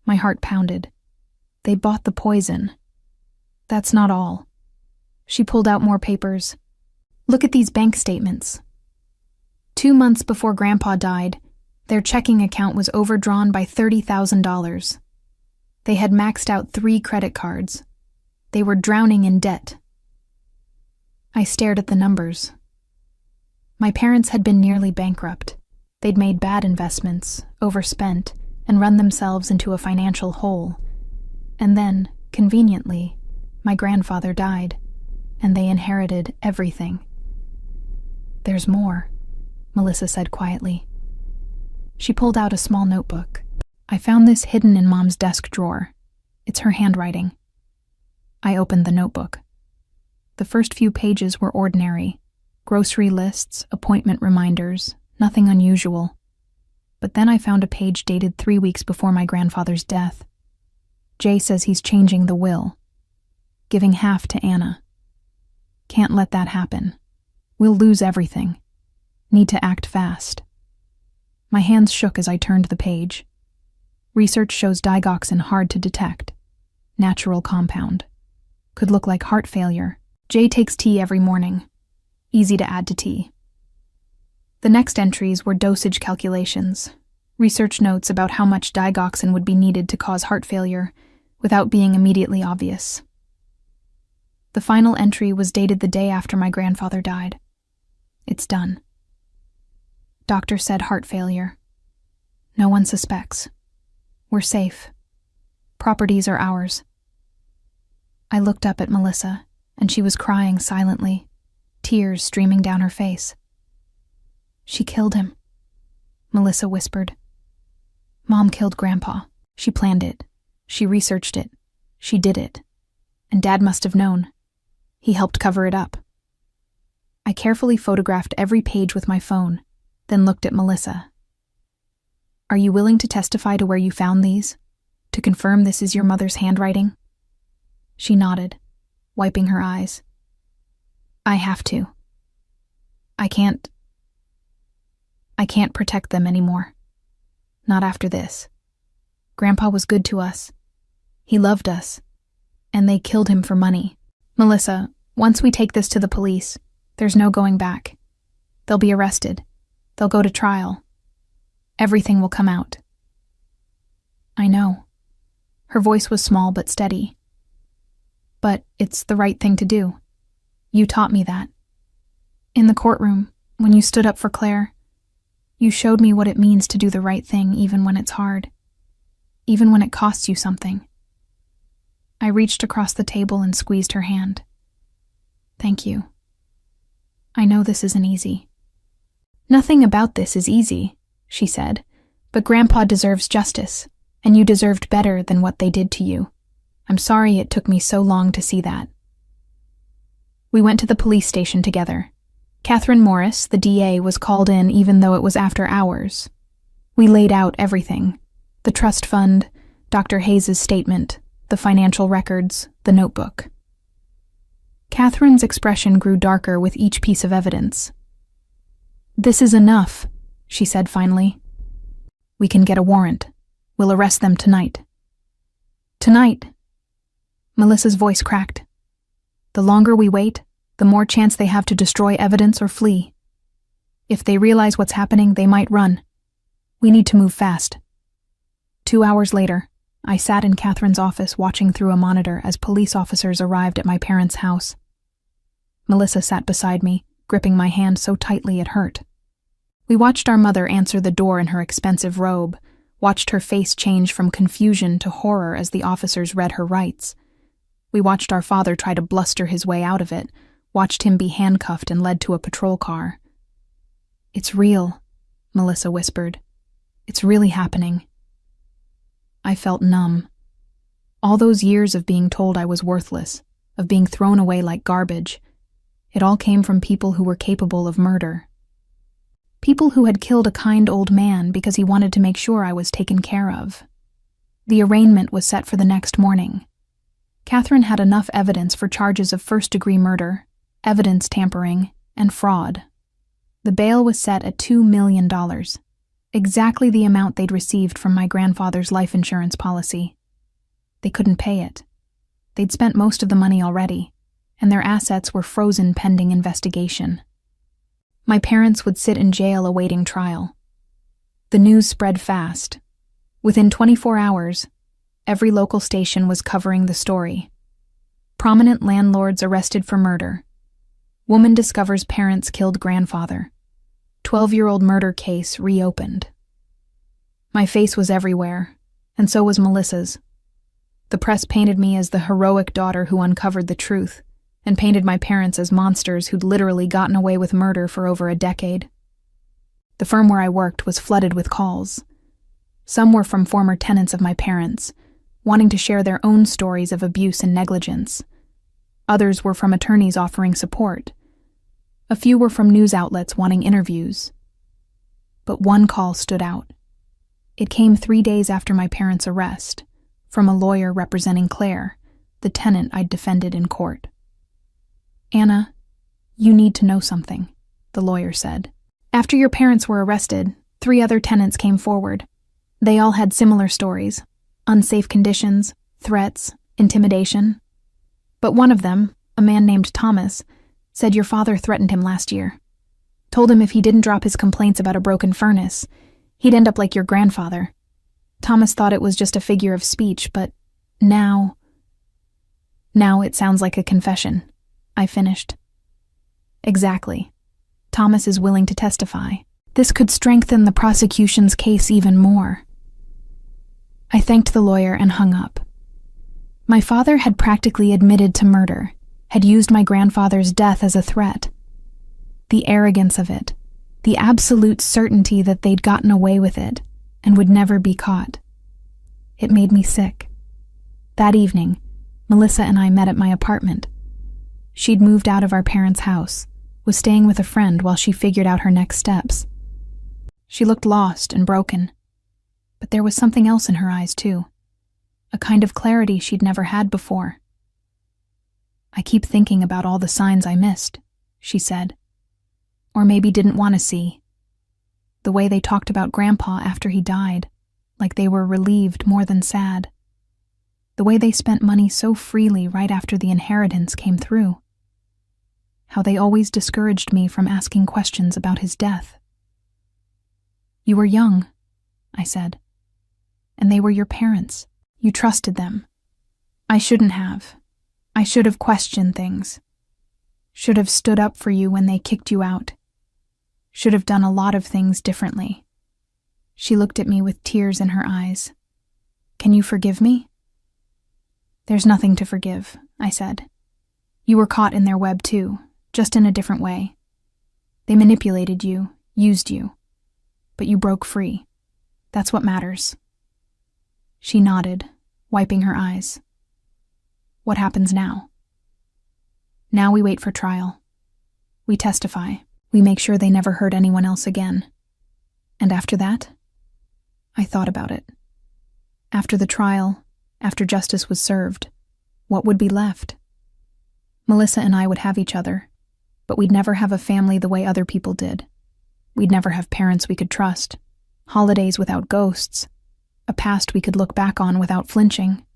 My heart pounded. They bought the poison. That's not all. She pulled out more papers. Look at these bank statements. 2 months before Grandpa died, their checking account was overdrawn by $30,000. They had maxed out 3 credit cards. They were drowning in debt. I stared at the numbers. My parents had been nearly bankrupt. They'd made bad investments, overspent, and run themselves into a financial hole. And then, conveniently, my grandfather died, and they inherited everything. There's more, Melissa said quietly. She pulled out a small notebook. I found this hidden in Mom's desk drawer. It's her handwriting. I opened the notebook. The first few pages were ordinary. Grocery lists, appointment reminders, nothing unusual. But then I found a page dated 3 weeks before my grandfather's death. Jay says he's changing the will, giving half to Anna. Can't let that happen. We'll lose everything. Need to act fast. My hands shook as I turned the page. Research shows digoxin hard to detect. Natural compound. Could look like heart failure. Jay takes tea every morning. Easy to add to tea. The next entries were dosage calculations, research notes about how much digoxin would be needed to cause heart failure without being immediately obvious. The final entry was dated the day after my grandfather died. It's done. Doctor said heart failure. No one suspects. We're safe. Properties are ours. I looked up at Melissa, and she was crying silently, tears streaming down her face. She killed him, Melissa whispered. Mom killed Grandpa. She planned it. She researched it. She did it. And Dad must have known. He helped cover it up. I carefully photographed every page with my phone, then looked at Melissa. Are you willing to testify to where you found these? To confirm this is your mother's handwriting? She nodded, wiping her eyes. I have to. I can't protect them anymore. Not after this. Grandpa was good to us. He loved us. And they killed him for money. Melissa, once we take this to the police, there's no going back. They'll be arrested. They'll go to trial. Everything will come out. I know. Her voice was small but steady. But it's the right thing to do. You taught me that. In the courtroom, when you stood up for Claire, you showed me what it means to do the right thing even when it's hard. Even when it costs you something. I reached across the table and squeezed her hand. Thank you. I know this isn't easy. Nothing about this is easy, she said, but Grandpa deserves justice, and you deserved better than what they did to you. I'm sorry it took me so long to see that. We went to the police station together. Catherine Morris, the DA, was called in even though it was after hours. We laid out everything. The trust fund, Dr. Hayes' statement, the financial records, the notebook. Catherine's expression grew darker with each piece of evidence. This is enough, she said finally. We can get a warrant. We'll arrest them tonight. Tonight? Melissa's voice cracked. The longer we wait, the more chance they have to destroy evidence or flee. If they realize what's happening, they might run. We need to move fast. 2 hours later, I sat in Catherine's office watching through a monitor as police officers arrived at my parents' house. Melissa sat beside me, gripping my hand so tightly it hurt. We watched our mother answer the door in her expensive robe, watched her face change from confusion to horror as the officers read her rights. We watched our father try to bluster his way out of it, watched him be handcuffed and led to a patrol car. It's real, Melissa whispered. It's really happening. I felt numb. All those years of being told I was worthless, of being thrown away like garbage, it all came from people who were capable of murder. People who had killed a kind old man because he wanted to make sure I was taken care of. The arraignment was set for the next morning. Catherine had enough evidence for charges of first-degree murder, evidence tampering, and fraud. The bail was set at $2 million, exactly the amount they'd received from my grandfather's life insurance policy. They couldn't pay it. They'd spent most of the money already, and their assets were frozen pending investigation. My parents would sit in jail awaiting trial. The news spread fast. Within 24 hours, every local station was covering the story. Prominent landlords arrested for murder. Woman discovers parents killed grandfather. 12-year-old murder case reopened. My face was everywhere, and so was Melissa's. The press painted me as the heroic daughter who uncovered the truth, and painted my parents as monsters who'd literally gotten away with murder for over a decade. The firm where I worked was flooded with calls. Some were from former tenants of my parents, wanting to share their own stories of abuse and negligence. Others were from attorneys offering support. A few were from news outlets wanting interviews. But one call stood out. It came 3 days after my parents' arrest, from a lawyer representing Claire, the tenant I'd defended in court. Anna, you need to know something, the lawyer said. After your parents were arrested, 3 other tenants came forward. They all had similar stories: unsafe conditions, threats, intimidation. But one of them, a man named Thomas, said your father threatened him last year. Told him if he didn't drop his complaints about a broken furnace, he'd end up like your grandfather. Thomas thought it was just a figure of speech, but now it sounds like a confession, I finished. Exactly. Thomas is willing to testify. This could strengthen the prosecution's case even more. I thanked the lawyer and hung up. My father had practically admitted to murder, had used my grandfather's death as a threat. The arrogance of it, the absolute certainty that they'd gotten away with it and would never be caught. It made me sick. That evening, Melissa and I met at my apartment. She'd moved out of our parents' house, was staying with a friend while she figured out her next steps. She looked lost and broken, but there was something else in her eyes too, a kind of clarity she'd never had before. I keep thinking about all the signs I missed, she said, or maybe didn't want to see. The way they talked about Grandpa after he died, like they were relieved more than sad. The The way they spent money so freely right after the inheritance came through. How they always discouraged me from asking questions about his death. "You were young," I said, "and they were your parents. You trusted them. I shouldn't have. I should have questioned things. Should have stood up for you when they kicked you out. Should have done a lot of things differently." She looked at me with tears in her eyes. "Can you forgive me?" "There's nothing to forgive," I said. "You were caught in their web too, just in a different way. They manipulated you, used you, but you broke free. That's what matters." She nodded, wiping her eyes. "What happens now?" "Now we wait for trial. We testify. We make sure they never hurt anyone else again. And after that?" I thought about it. After the trial, after justice was served, what would be left? Melissa and I would have each other, but we'd never have a family the way other people did. We'd never have parents we could trust, holidays without ghosts, a past we could look back on without flinching.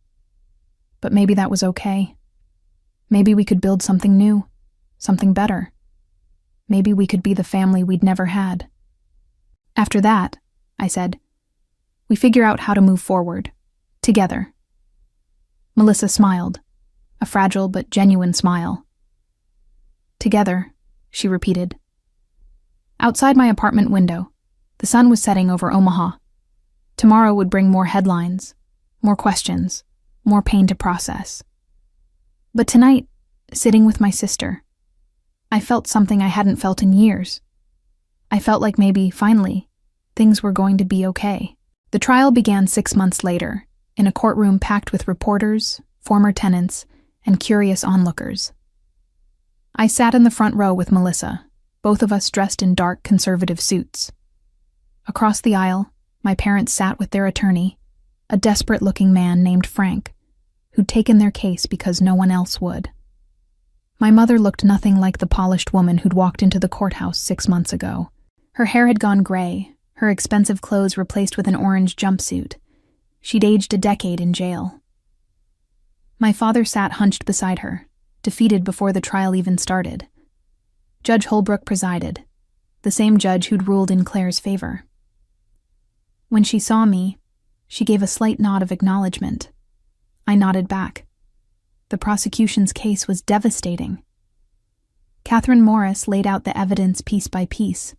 But maybe that was okay. Maybe we could build something new, something better. Maybe we could be the family we'd never had. After that, I said, we figure out how to move forward, together. Melissa smiled, a fragile but genuine smile. "Together," she repeated. Outside my apartment window, the sun was setting over Omaha. Tomorrow would bring more headlines, more questions, more pain to process. But tonight, sitting with my sister, I felt something I hadn't felt in years. I felt like maybe, finally, things were going to be okay. The trial began 6 months later, in a courtroom packed with reporters, former tenants, and curious onlookers. I sat in the front row with Melissa, both of us dressed in dark conservative suits. Across the aisle, my parents sat with their attorney, a desperate-looking man named Frank, who'd taken their case because no one else would. My mother looked nothing like the polished woman who'd walked into the courthouse 6 months ago. Her hair had gone gray, her expensive clothes replaced with an orange jumpsuit. She'd aged a decade in jail. My father sat hunched beside her, defeated before the trial even started. Judge Holbrook presided, the same judge who'd ruled in Claire's favor. When she saw me, she gave a slight nod of acknowledgement. I nodded back. The prosecution's case was devastating. Catherine Morris laid out the evidence piece by piece,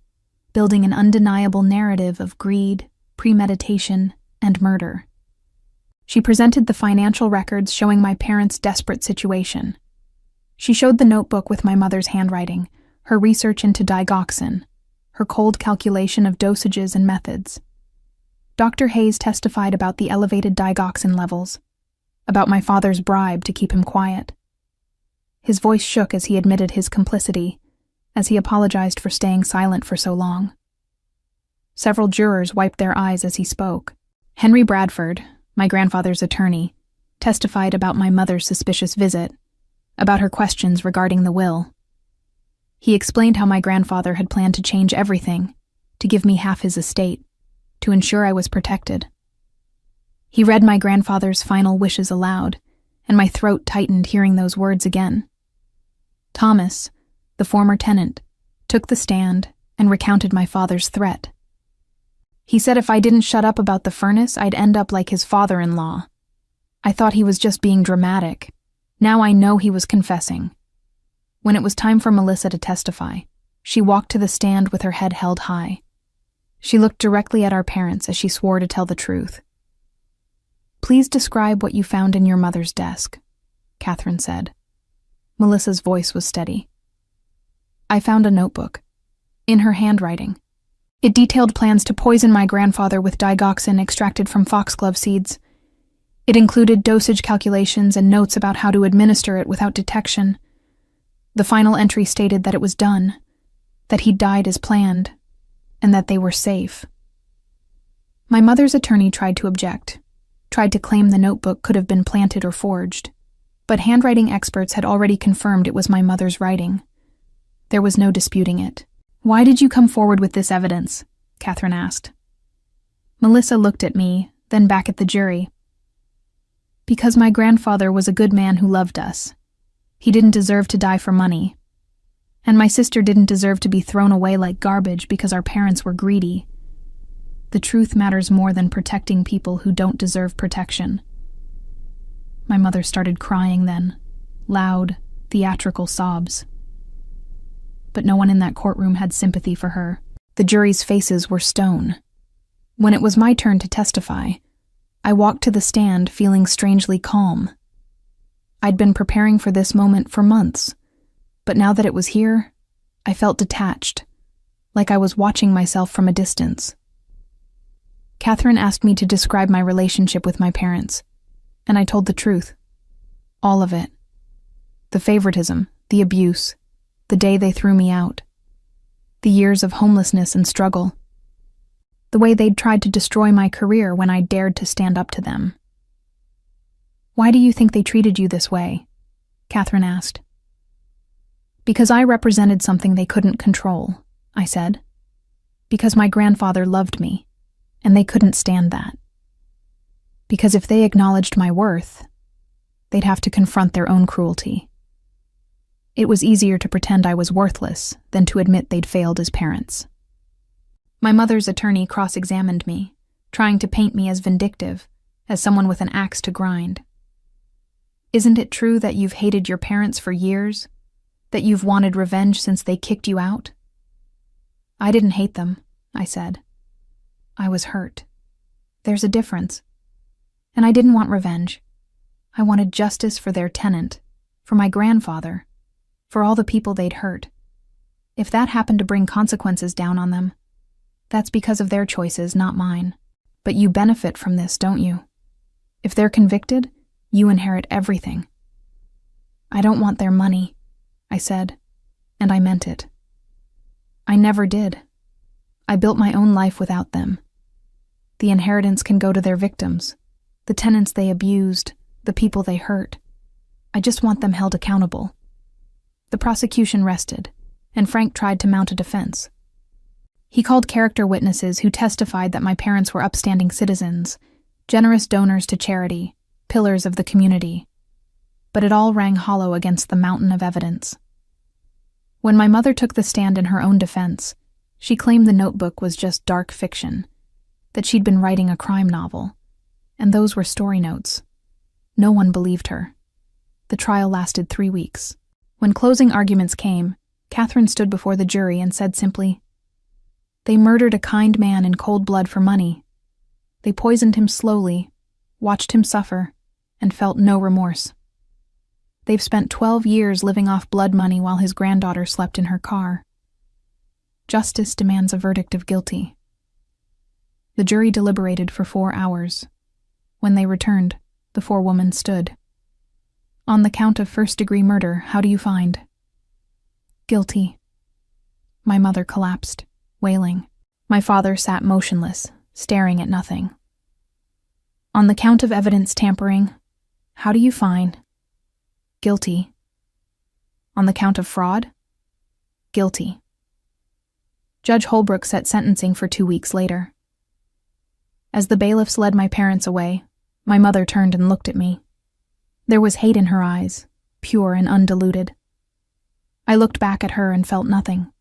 building an undeniable narrative of greed, premeditation, and murder. She presented the financial records showing my parents' desperate situation. She showed the notebook with my mother's handwriting, her research into digoxin, her cold calculation of dosages and methods. Dr. Hayes testified about the elevated digoxin levels, about my father's bribe to keep him quiet. His voice shook as he admitted his complicity, as he apologized for staying silent for so long. Several jurors wiped their eyes as he spoke. Henry Bradford, my grandfather's attorney, testified about my mother's suspicious visit, about her questions regarding the will. He explained how my grandfather had planned to change everything, to give me half his estate, to ensure I was protected. He read my grandfather's final wishes aloud, and my throat tightened hearing those words again. Thomas, the former tenant, took the stand and recounted my father's threat. He said if I didn't shut up about the furnace, I'd end up like his father-in-law. I thought he was just being dramatic. Now I know he was confessing. When it was time for Melissa to testify, she walked to the stand with her head held high. She looked directly at our parents as she swore to tell the truth. "Please describe what you found in your mother's desk," Catherine said. Melissa's voice was steady. "I found a notebook. In her handwriting. It detailed plans to poison my grandfather with digoxin extracted from foxglove seeds. It included dosage calculations and notes about how to administer it without detection. The final entry stated that it was done, that he'd died as planned, and that they were safe." My mother's attorney tried to object, tried to claim the notebook could have been planted or forged, but handwriting experts had already confirmed it was my mother's writing. There was no disputing it. "Why did you come forward with this evidence?" Catherine asked. Melissa looked at me, then back at the jury. Because my grandfather was a good man who loved us. He didn't deserve to die for money. And my sister didn't deserve to be thrown away like garbage because our parents were greedy. The truth matters more than protecting people who don't deserve protection. My mother started crying then, loud, theatrical sobs. But no one in that courtroom had sympathy for her. The jury's faces were stone. When it was my turn to testify, I walked to the stand feeling strangely calm. I'd been preparing for this moment for months, but now that it was here, I felt detached, like I was watching myself from a distance. Catherine asked me to describe my relationship with my parents, and I told the truth. All of it. The favoritism, the abuse, the day they threw me out, the years of homelessness and struggle, the way they'd tried to destroy my career when I dared to stand up to them. "Why do you think they treated you this way?" Catherine asked. "Because I represented something they couldn't control," I said. "Because my grandfather loved me, and they couldn't stand that. Because if they acknowledged my worth, they'd have to confront their own cruelty. It was easier to pretend I was worthless than to admit they'd failed as parents." My mother's attorney cross-examined me, trying to paint me as vindictive, as someone with an axe to grind. "Isn't it true that you've hated your parents for years? That you've wanted revenge since they kicked you out?" "I didn't hate them," I said. "I was hurt. There's a difference. And I didn't want revenge. I wanted justice for their tenant, for my grandfather, for all the people they'd hurt. If that happened to bring consequences down on them, that's because of their choices, not mine. But you benefit from this, don't you? If they're convicted, you inherit everything." "I don't want their money," I said, and I meant it. I never did. I built my own life without them. The inheritance can go to their victims, the tenants they abused, the people they hurt. I just want them held accountable. The prosecution rested, and Frank tried to mount a defense. He called character witnesses who testified that my parents were upstanding citizens, generous donors to charity, pillars of the community. But it all rang hollow against the mountain of evidence. When my mother took the stand in her own defense, she claimed the notebook was just dark fiction, that she'd been writing a crime novel, and those were story notes. No one believed her. The trial lasted 3 weeks. When closing arguments came, Catherine stood before the jury and said simply, "They murdered a kind man in cold blood for money. They poisoned him slowly, watched him suffer, and felt no remorse. They've spent 12 years living off blood money while his granddaughter slept in her car. Justice demands a verdict of guilty." The jury deliberated for 4 hours. When they returned, the 4 women stood. "On the count of first-degree murder, how do you find?" "Guilty." My mother collapsed, wailing. My father sat motionless, staring at nothing. "On the count of evidence tampering, how do you find?" "Guilty." "On the count of fraud?" "Guilty." Judge Holbrook set sentencing for 2 weeks later. As the bailiffs led my parents away, my mother turned and looked at me. There was hate in her eyes, pure and undiluted. I looked back at her and felt nothing.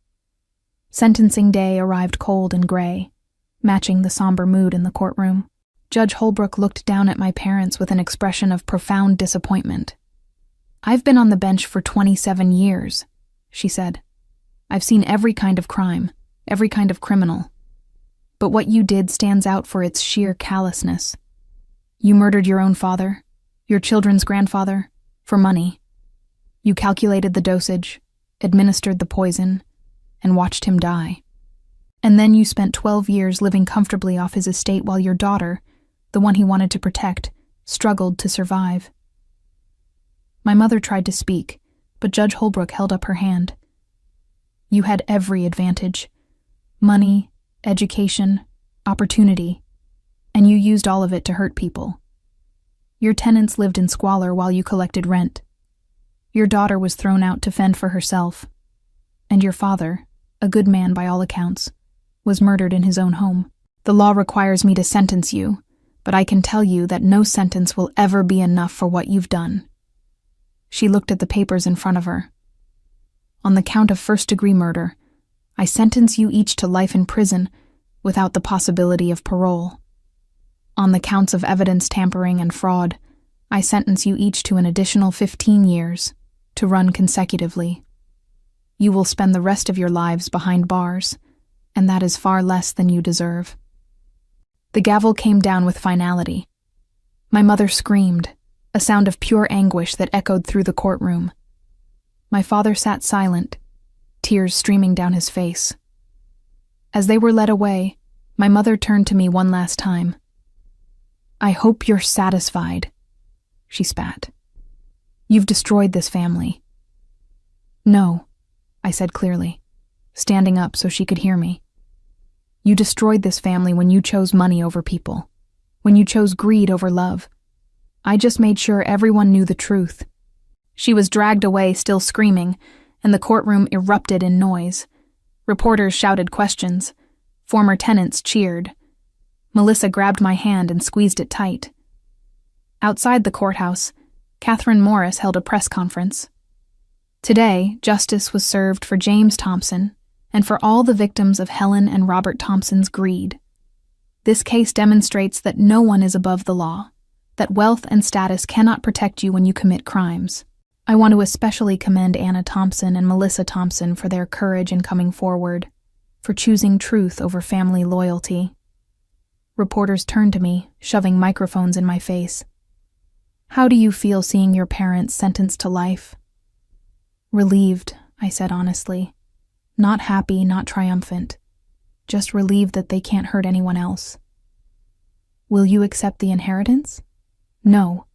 Sentencing day arrived cold and gray, matching the somber mood in the courtroom. Judge Holbrook looked down at my parents with an expression of profound disappointment. "I've been on the bench for 27 years, she said. "I've seen every kind of crime, every kind of criminal. But what you did stands out for its sheer callousness. You murdered your own father, your children's grandfather, for money. You calculated the dosage, administered the poison, and watched him die. And then you spent 12 years living comfortably off his estate while your daughter, the one he wanted to protect, struggled to survive." My mother tried to speak, but Judge Holbrook held up her hand. "You had every advantage. Money, education, opportunity, and you used all of it to hurt people. Your tenants lived in squalor while you collected rent. Your daughter was thrown out to fend for herself. And your father, a good man by all accounts, was murdered in his own home. The law requires me to sentence you, but I can tell you that no sentence will ever be enough for what you've done." She looked at the papers in front of her. "On the count of first-degree murder, I sentence you each to life in prison without the possibility of parole. On the counts of evidence tampering and fraud, I sentence you each to an additional 15 years, to run consecutively. You will spend the rest of your lives behind bars, and that is far less than you deserve." The gavel came down with finality. My mother screamed, a sound of pure anguish that echoed through the courtroom. My father sat silent, tears streaming down his face. As they were led away, my mother turned to me one last time. "I hope you're satisfied," she spat. "You've destroyed this family." "No," I said clearly, standing up so she could hear me. "You destroyed this family when you chose money over people, when you chose greed over love. I just made sure everyone knew the truth." She was dragged away, still screaming, and the courtroom erupted in noise. Reporters shouted questions. Former tenants cheered. Melissa grabbed my hand and squeezed it tight. Outside the courthouse, Catherine Morris held a press conference. Today, justice was served for James Thompson and for all the victims of Helen and Robert Thompson's greed. This case demonstrates that no one is above the law, that wealth and status cannot protect you when you commit crimes. I want to especially commend Anna Thompson and Melissa Thompson for their courage in coming forward, for choosing truth over family loyalty. Reporters turned to me, shoving microphones in my face. "How do you feel seeing your parents sentenced to life?" "Relieved," I said honestly. "Not happy, not triumphant. Just relieved that they can't hurt anyone else." "Will you accept the inheritance?" "No.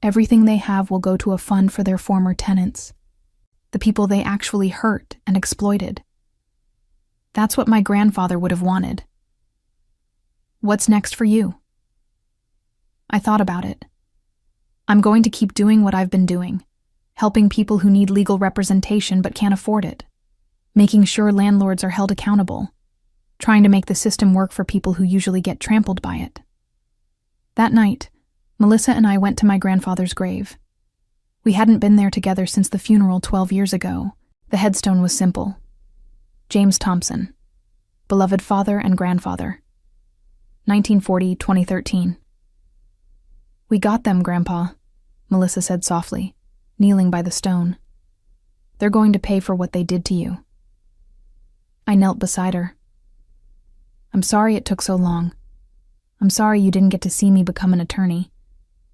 Everything they have will go to a fund for their former tenants, the people they actually hurt and exploited. That's what my grandfather would have wanted." "What's next for you?" I thought about it. I'm going to keep doing what I've been doing, helping people who need legal representation but can't afford it, making sure landlords are held accountable, trying to make the system work for people who usually get trampled by it. That night, Melissa and I went to my grandfather's grave. We hadn't been there together since the funeral 12 years ago. The headstone was simple. James Thompson, beloved father and grandfather. 1940-2013. "We got them, Grandpa," Melissa said softly, kneeling by the stone. "They're going to pay for what they did to you." I knelt beside her. "I'm sorry it took so long. I'm sorry you didn't get to see me become an attorney,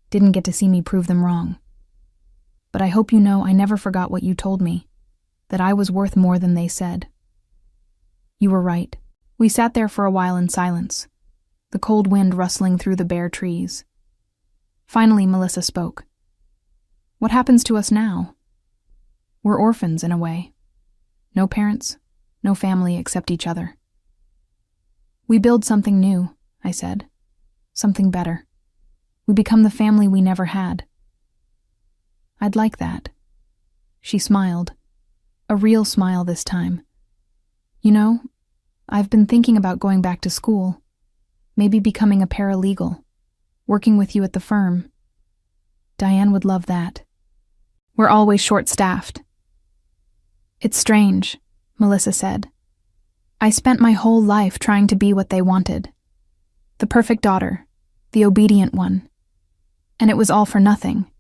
didn't get to see me prove them wrong. But I hope you know I never forgot what you told me, that I was worth more than they said." You were right. We sat there for a while in silence, the cold wind rustling through the bare trees. Finally, Melissa spoke. "What happens to us now? We're orphans in a way. No parents, no family except each other." "We build something new," I said. "Something better. We become the family we never had." "I'd like that." She smiled, a real smile this time. "You know, I've been thinking about going back to school, maybe becoming a paralegal, working with you at the firm. Diane would love that. We're always short-staffed." "It's strange," Melissa said. "I spent my whole life trying to be what they wanted. The perfect daughter, the obedient one. And it was all for nothing.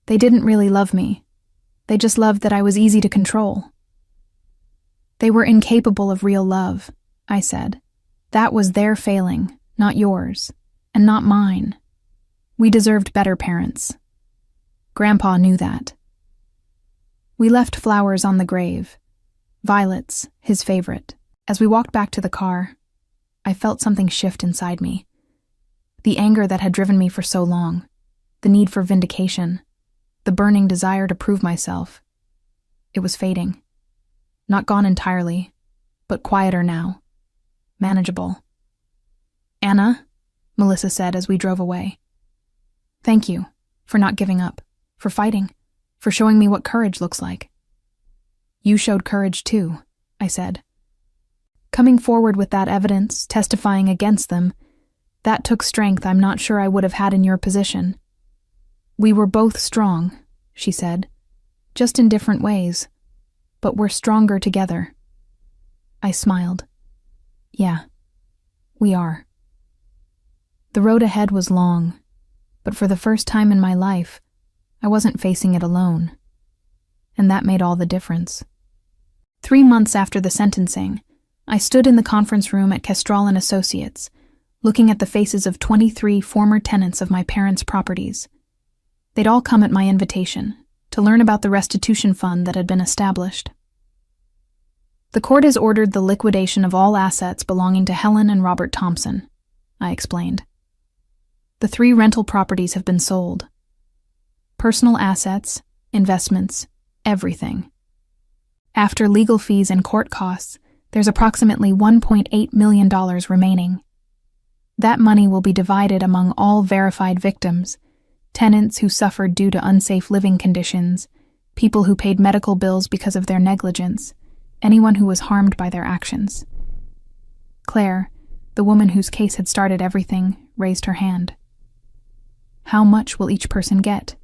They didn't really love me. They just loved that I was easy to control." "They were incapable of real love," I said. "That was their failing, not yours, and not mine. We deserved better parents. Grandpa knew that." We left flowers on the grave, violets, his favorite. As we walked back to the car, I felt something shift inside me. The anger that had driven me for so long, the need for vindication, the burning desire to prove myself. It was fading. Not gone entirely, but quieter now. Manageable. "Anna," Melissa said as we drove away. "Thank you for not giving up, for fighting, for showing me what courage looks like." "You showed courage too," I said. "Coming forward with that evidence, testifying against them, That took strength I'm not sure I would have had in your position. We were both strong, she said, just in different ways, but we're stronger together. I smiled. Yeah, we are. The road ahead was long, but for the first time in my life, I wasn't facing it alone. And that made all the difference. 3 months after the sentencing, I stood in the conference room at Kestrel & Associates, looking at the faces of 23 former tenants of my parents' properties. They'd all come at my invitation to learn about the restitution fund that had been established. The court has ordered the liquidation of all assets belonging to Helen and Robert Thompson, I explained. The 3 rental properties have been sold. Personal assets, investments, everything. After legal fees and court costs, there's approximately $1.8 million remaining. That money will be divided among all verified victims, tenants who suffered due to unsafe living conditions, people who paid medical bills because of their negligence, anyone who was harmed by their actions. Claire, the woman whose case had started everything, raised her hand. How much will each person get?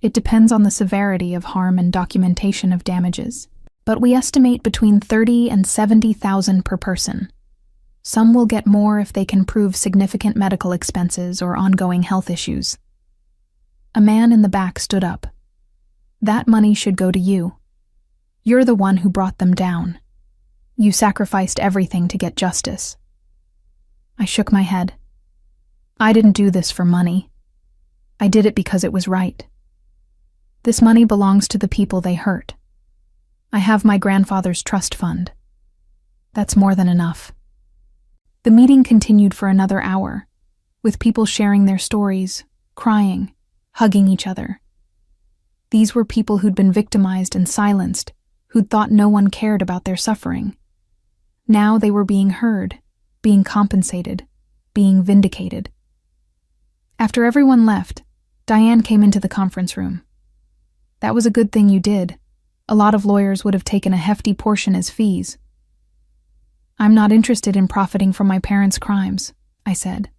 It depends on the severity of harm and documentation of damages, but we estimate between $30,000 and $70,000 per person. Some will get more if they can prove significant medical expenses or ongoing health issues. A man in the back stood up. That money should go to you. You're the one who brought them down. You sacrificed everything to get justice. I shook my head. I didn't do this for money. I did it because it was right. This money belongs to the people they hurt. I have my grandfather's trust fund. That's more than enough. The meeting continued for another hour, with people sharing their stories, crying, hugging each other. These were people who'd been victimized and silenced, who'd thought no one cared about their suffering. Now they were being heard, being compensated, being vindicated. After everyone left, Diane came into the conference room. That was a good thing you did. A lot of lawyers would have taken a hefty portion as fees. I'm not interested in profiting from my parents' crimes, I said.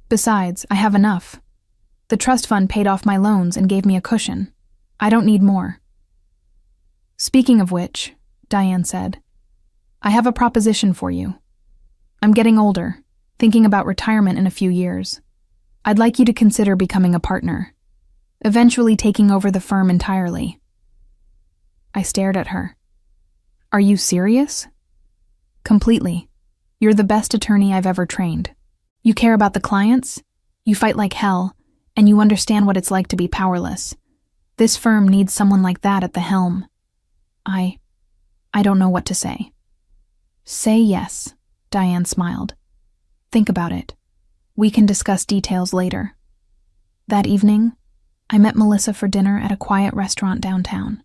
Besides, I have enough. The trust fund paid off my loans and gave me a cushion. I don't need more. Speaking of which, Diane said, I have a proposition for you. I'm getting older, thinking about retirement in a few years. I'd like you to consider becoming a partner, eventually taking over the firm entirely. I stared at her. Are you serious? Completely. You're the best attorney I've ever trained. You care about the clients, you fight like hell, and you understand what it's like to be powerless. This firm needs someone like that at the helm. I don't know what to say. Say yes, Diane smiled. Think about it. We can discuss details later. That evening, I met Melissa for dinner at a quiet restaurant downtown.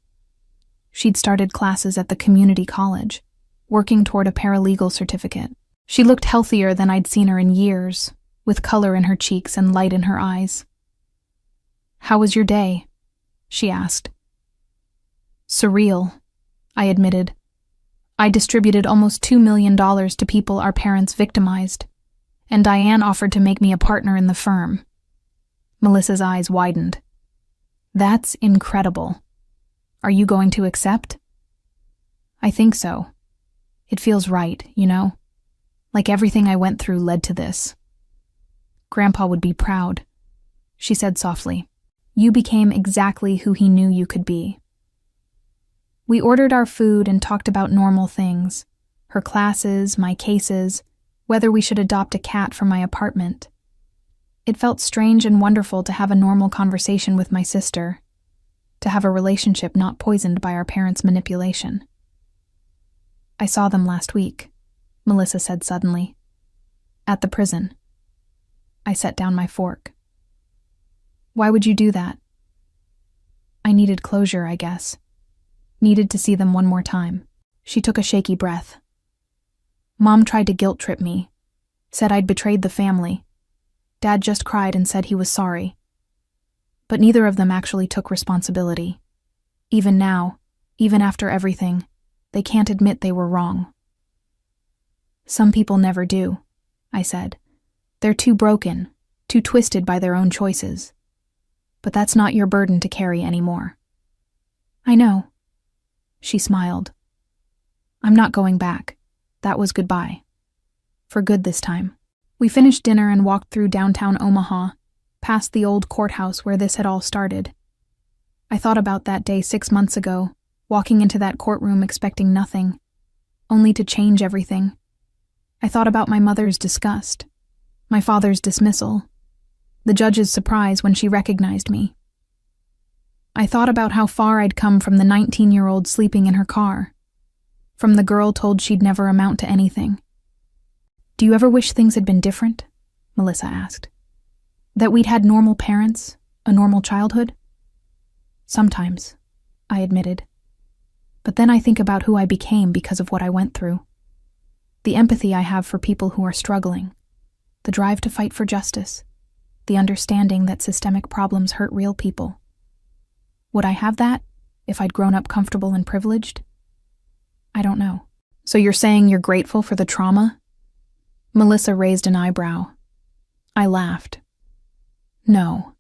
She'd started classes at the community college, working toward a paralegal certificate. She looked healthier than I'd seen her in years, with color in her cheeks and light in her eyes. How was your day? She asked. Surreal, I admitted. I distributed almost $2 million to people our parents victimized, and Diane offered to make me a partner in the firm. Melissa's eyes widened. That's incredible. Are you going to accept? I think so. It feels right, you know? Like everything I went through led to this. Grandpa would be proud, she said softly. You became exactly who he knew you could be. We ordered our food and talked about normal things, her classes, my cases, whether we should adopt a cat for my apartment. It felt strange and wonderful to have a normal conversation with my sister, to have a relationship not poisoned by our parents' manipulation. I saw them last week, Melissa said suddenly. At the prison. I set down my fork. Why would you do that? I needed closure, I guess. Needed to see them one more time. She took a shaky breath. Mom tried to guilt-trip me. Said I'd betrayed the family. Dad just cried and said he was sorry. But neither of them actually took responsibility. Even now, even after everything, they can't admit they were wrong. Some people never do, I said, They're too broken, too twisted by their own choices. But that's not your burden to carry anymore. I know. She smiled. I'm not going back. That was goodbye. For good this time. We finished dinner and walked through downtown Omaha, past the old courthouse where this had all started. I thought about that day 6 months ago, walking into that courtroom expecting nothing, only to change everything. I thought about my mother's disgust, my father's dismissal, the judge's surprise when she recognized me. I thought about how far I'd come from the 19-year-old sleeping in her car, from the girl told she'd never amount to anything. Do you ever wish things had been different? Melissa asked. That we'd had normal parents, a normal childhood? Sometimes, I admitted. But then I think about who I became because of what I went through. The empathy I have for people who are struggling, the drive to fight for justice, the understanding that systemic problems hurt real people. Would I have that if I'd grown up comfortable and privileged? I don't know. So you're saying you're grateful for the trauma? Melissa raised an eyebrow. I laughed. No.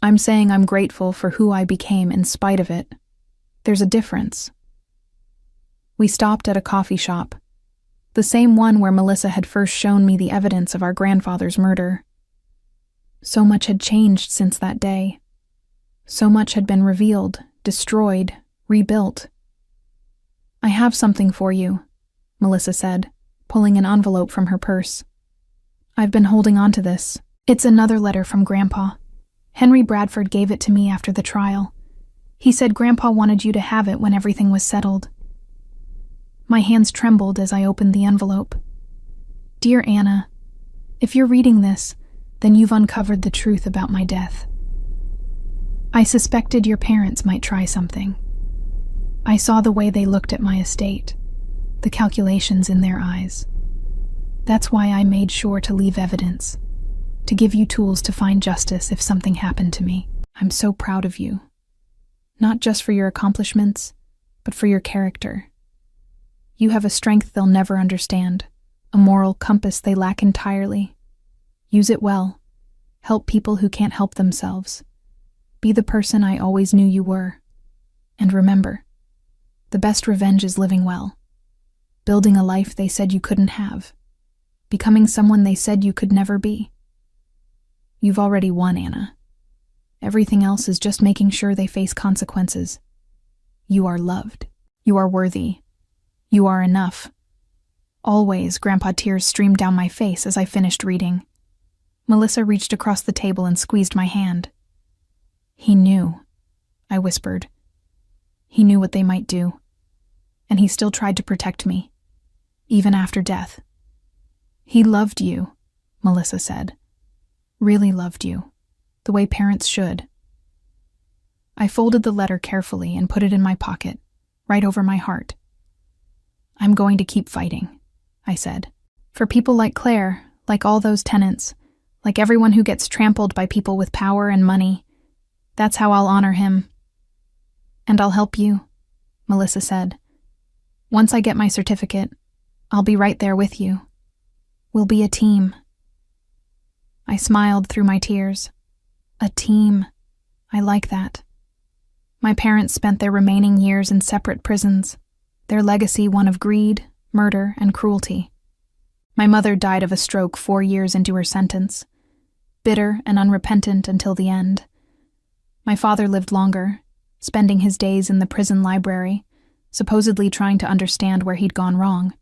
I'm saying I'm grateful for who I became in spite of it. There's a difference. We stopped at a coffee shop, the same one where Melissa had first shown me the evidence of our grandfather's murder. So much had changed since that day. So much had been revealed, destroyed, rebuilt. I have something for you, Melissa said, pulling an envelope from her purse. I've been holding on to this. It's another letter from Grandpa. Henry Bradford gave it to me after the trial. He said Grandpa wanted you to have it when everything was settled. My hands trembled as I opened the envelope. Dear Anna, if you're reading this, then you've uncovered the truth about my death. I suspected your parents might try something. I saw the way they looked at my estate, the calculations in their eyes. That's why I made sure to leave evidence, to give you tools to find justice if something happened to me. I'm so proud of you. Not just for your accomplishments, but for your character. You have a strength they'll never understand, a moral compass they lack entirely. Use it well. Help people who can't help themselves. Be the person I always knew you were. And remember, the best revenge is living well. Building a life they said you couldn't have. Becoming someone they said you could never be. You've already won, Anna. Everything else is just making sure they face consequences. You are loved. You are worthy. You are enough. Always, Grandpa, tears streamed down my face as I finished reading. Melissa reached across the table and squeezed my hand. He knew, I whispered. He knew what they might do. And he still tried to protect me, even after death. He loved you, Melissa said. Really loved you, the way parents should. I folded the letter carefully and put it in my pocket, right over my heart. I'm going to keep fighting, I said. For people like Claire, like all those tenants, like everyone who gets trampled by people with power and money. That's how I'll honor him. And I'll help you, Melissa said. Once I get my certificate, I'll be right there with you. We'll be a team. I smiled through my tears. A team. I like that. My parents spent their remaining years in separate prisons, their legacy one of greed, murder, and cruelty. My mother died of a stroke 4 years into her sentence, bitter and unrepentant until the end. My father lived longer, spending his days in the prison library, supposedly trying to understand where he'd gone wrong.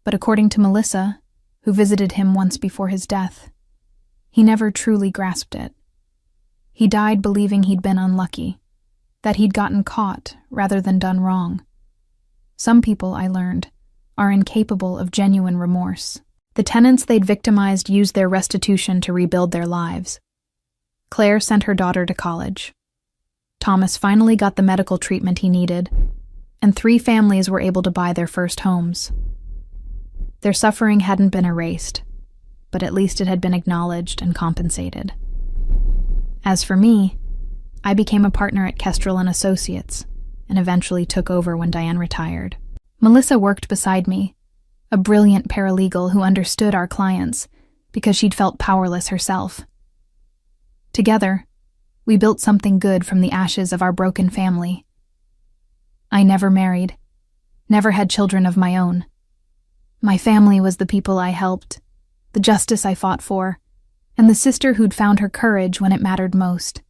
But according to Melissa, who visited him once before his death, he never truly grasped it. He died believing he'd been unlucky, that he'd gotten caught rather than done wrong. Some people, I learned, are incapable of genuine remorse. The tenants they'd victimized used their restitution to rebuild their lives. Claire sent her daughter to college. Thomas finally got the medical treatment he needed, and 3 families were able to buy their first homes. Their suffering hadn't been erased, but at least it had been acknowledged and compensated. As for me, I became a partner at Kestrel and Associates, and eventually took over when Diane retired. Melissa worked beside me, a brilliant paralegal who understood our clients, because she'd felt powerless herself. Together, we built something good from the ashes of our broken family. I never married, never had children of my own. My family was the people I helped, the justice I fought for, and the sister who'd found her courage when it mattered most.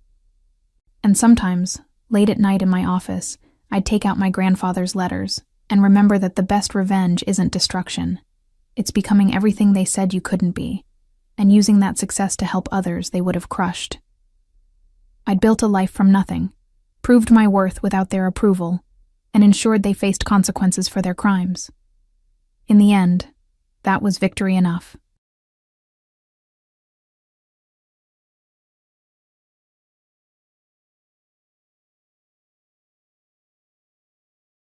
And sometimes, late at night in my office, I'd take out my grandfather's letters and remember that the best revenge isn't destruction. It's becoming everything they said you couldn't be, and using that success to help others they would have crushed. I'd built a life from nothing, proved my worth without their approval, and ensured they faced consequences for their crimes. In the end, that was victory enough.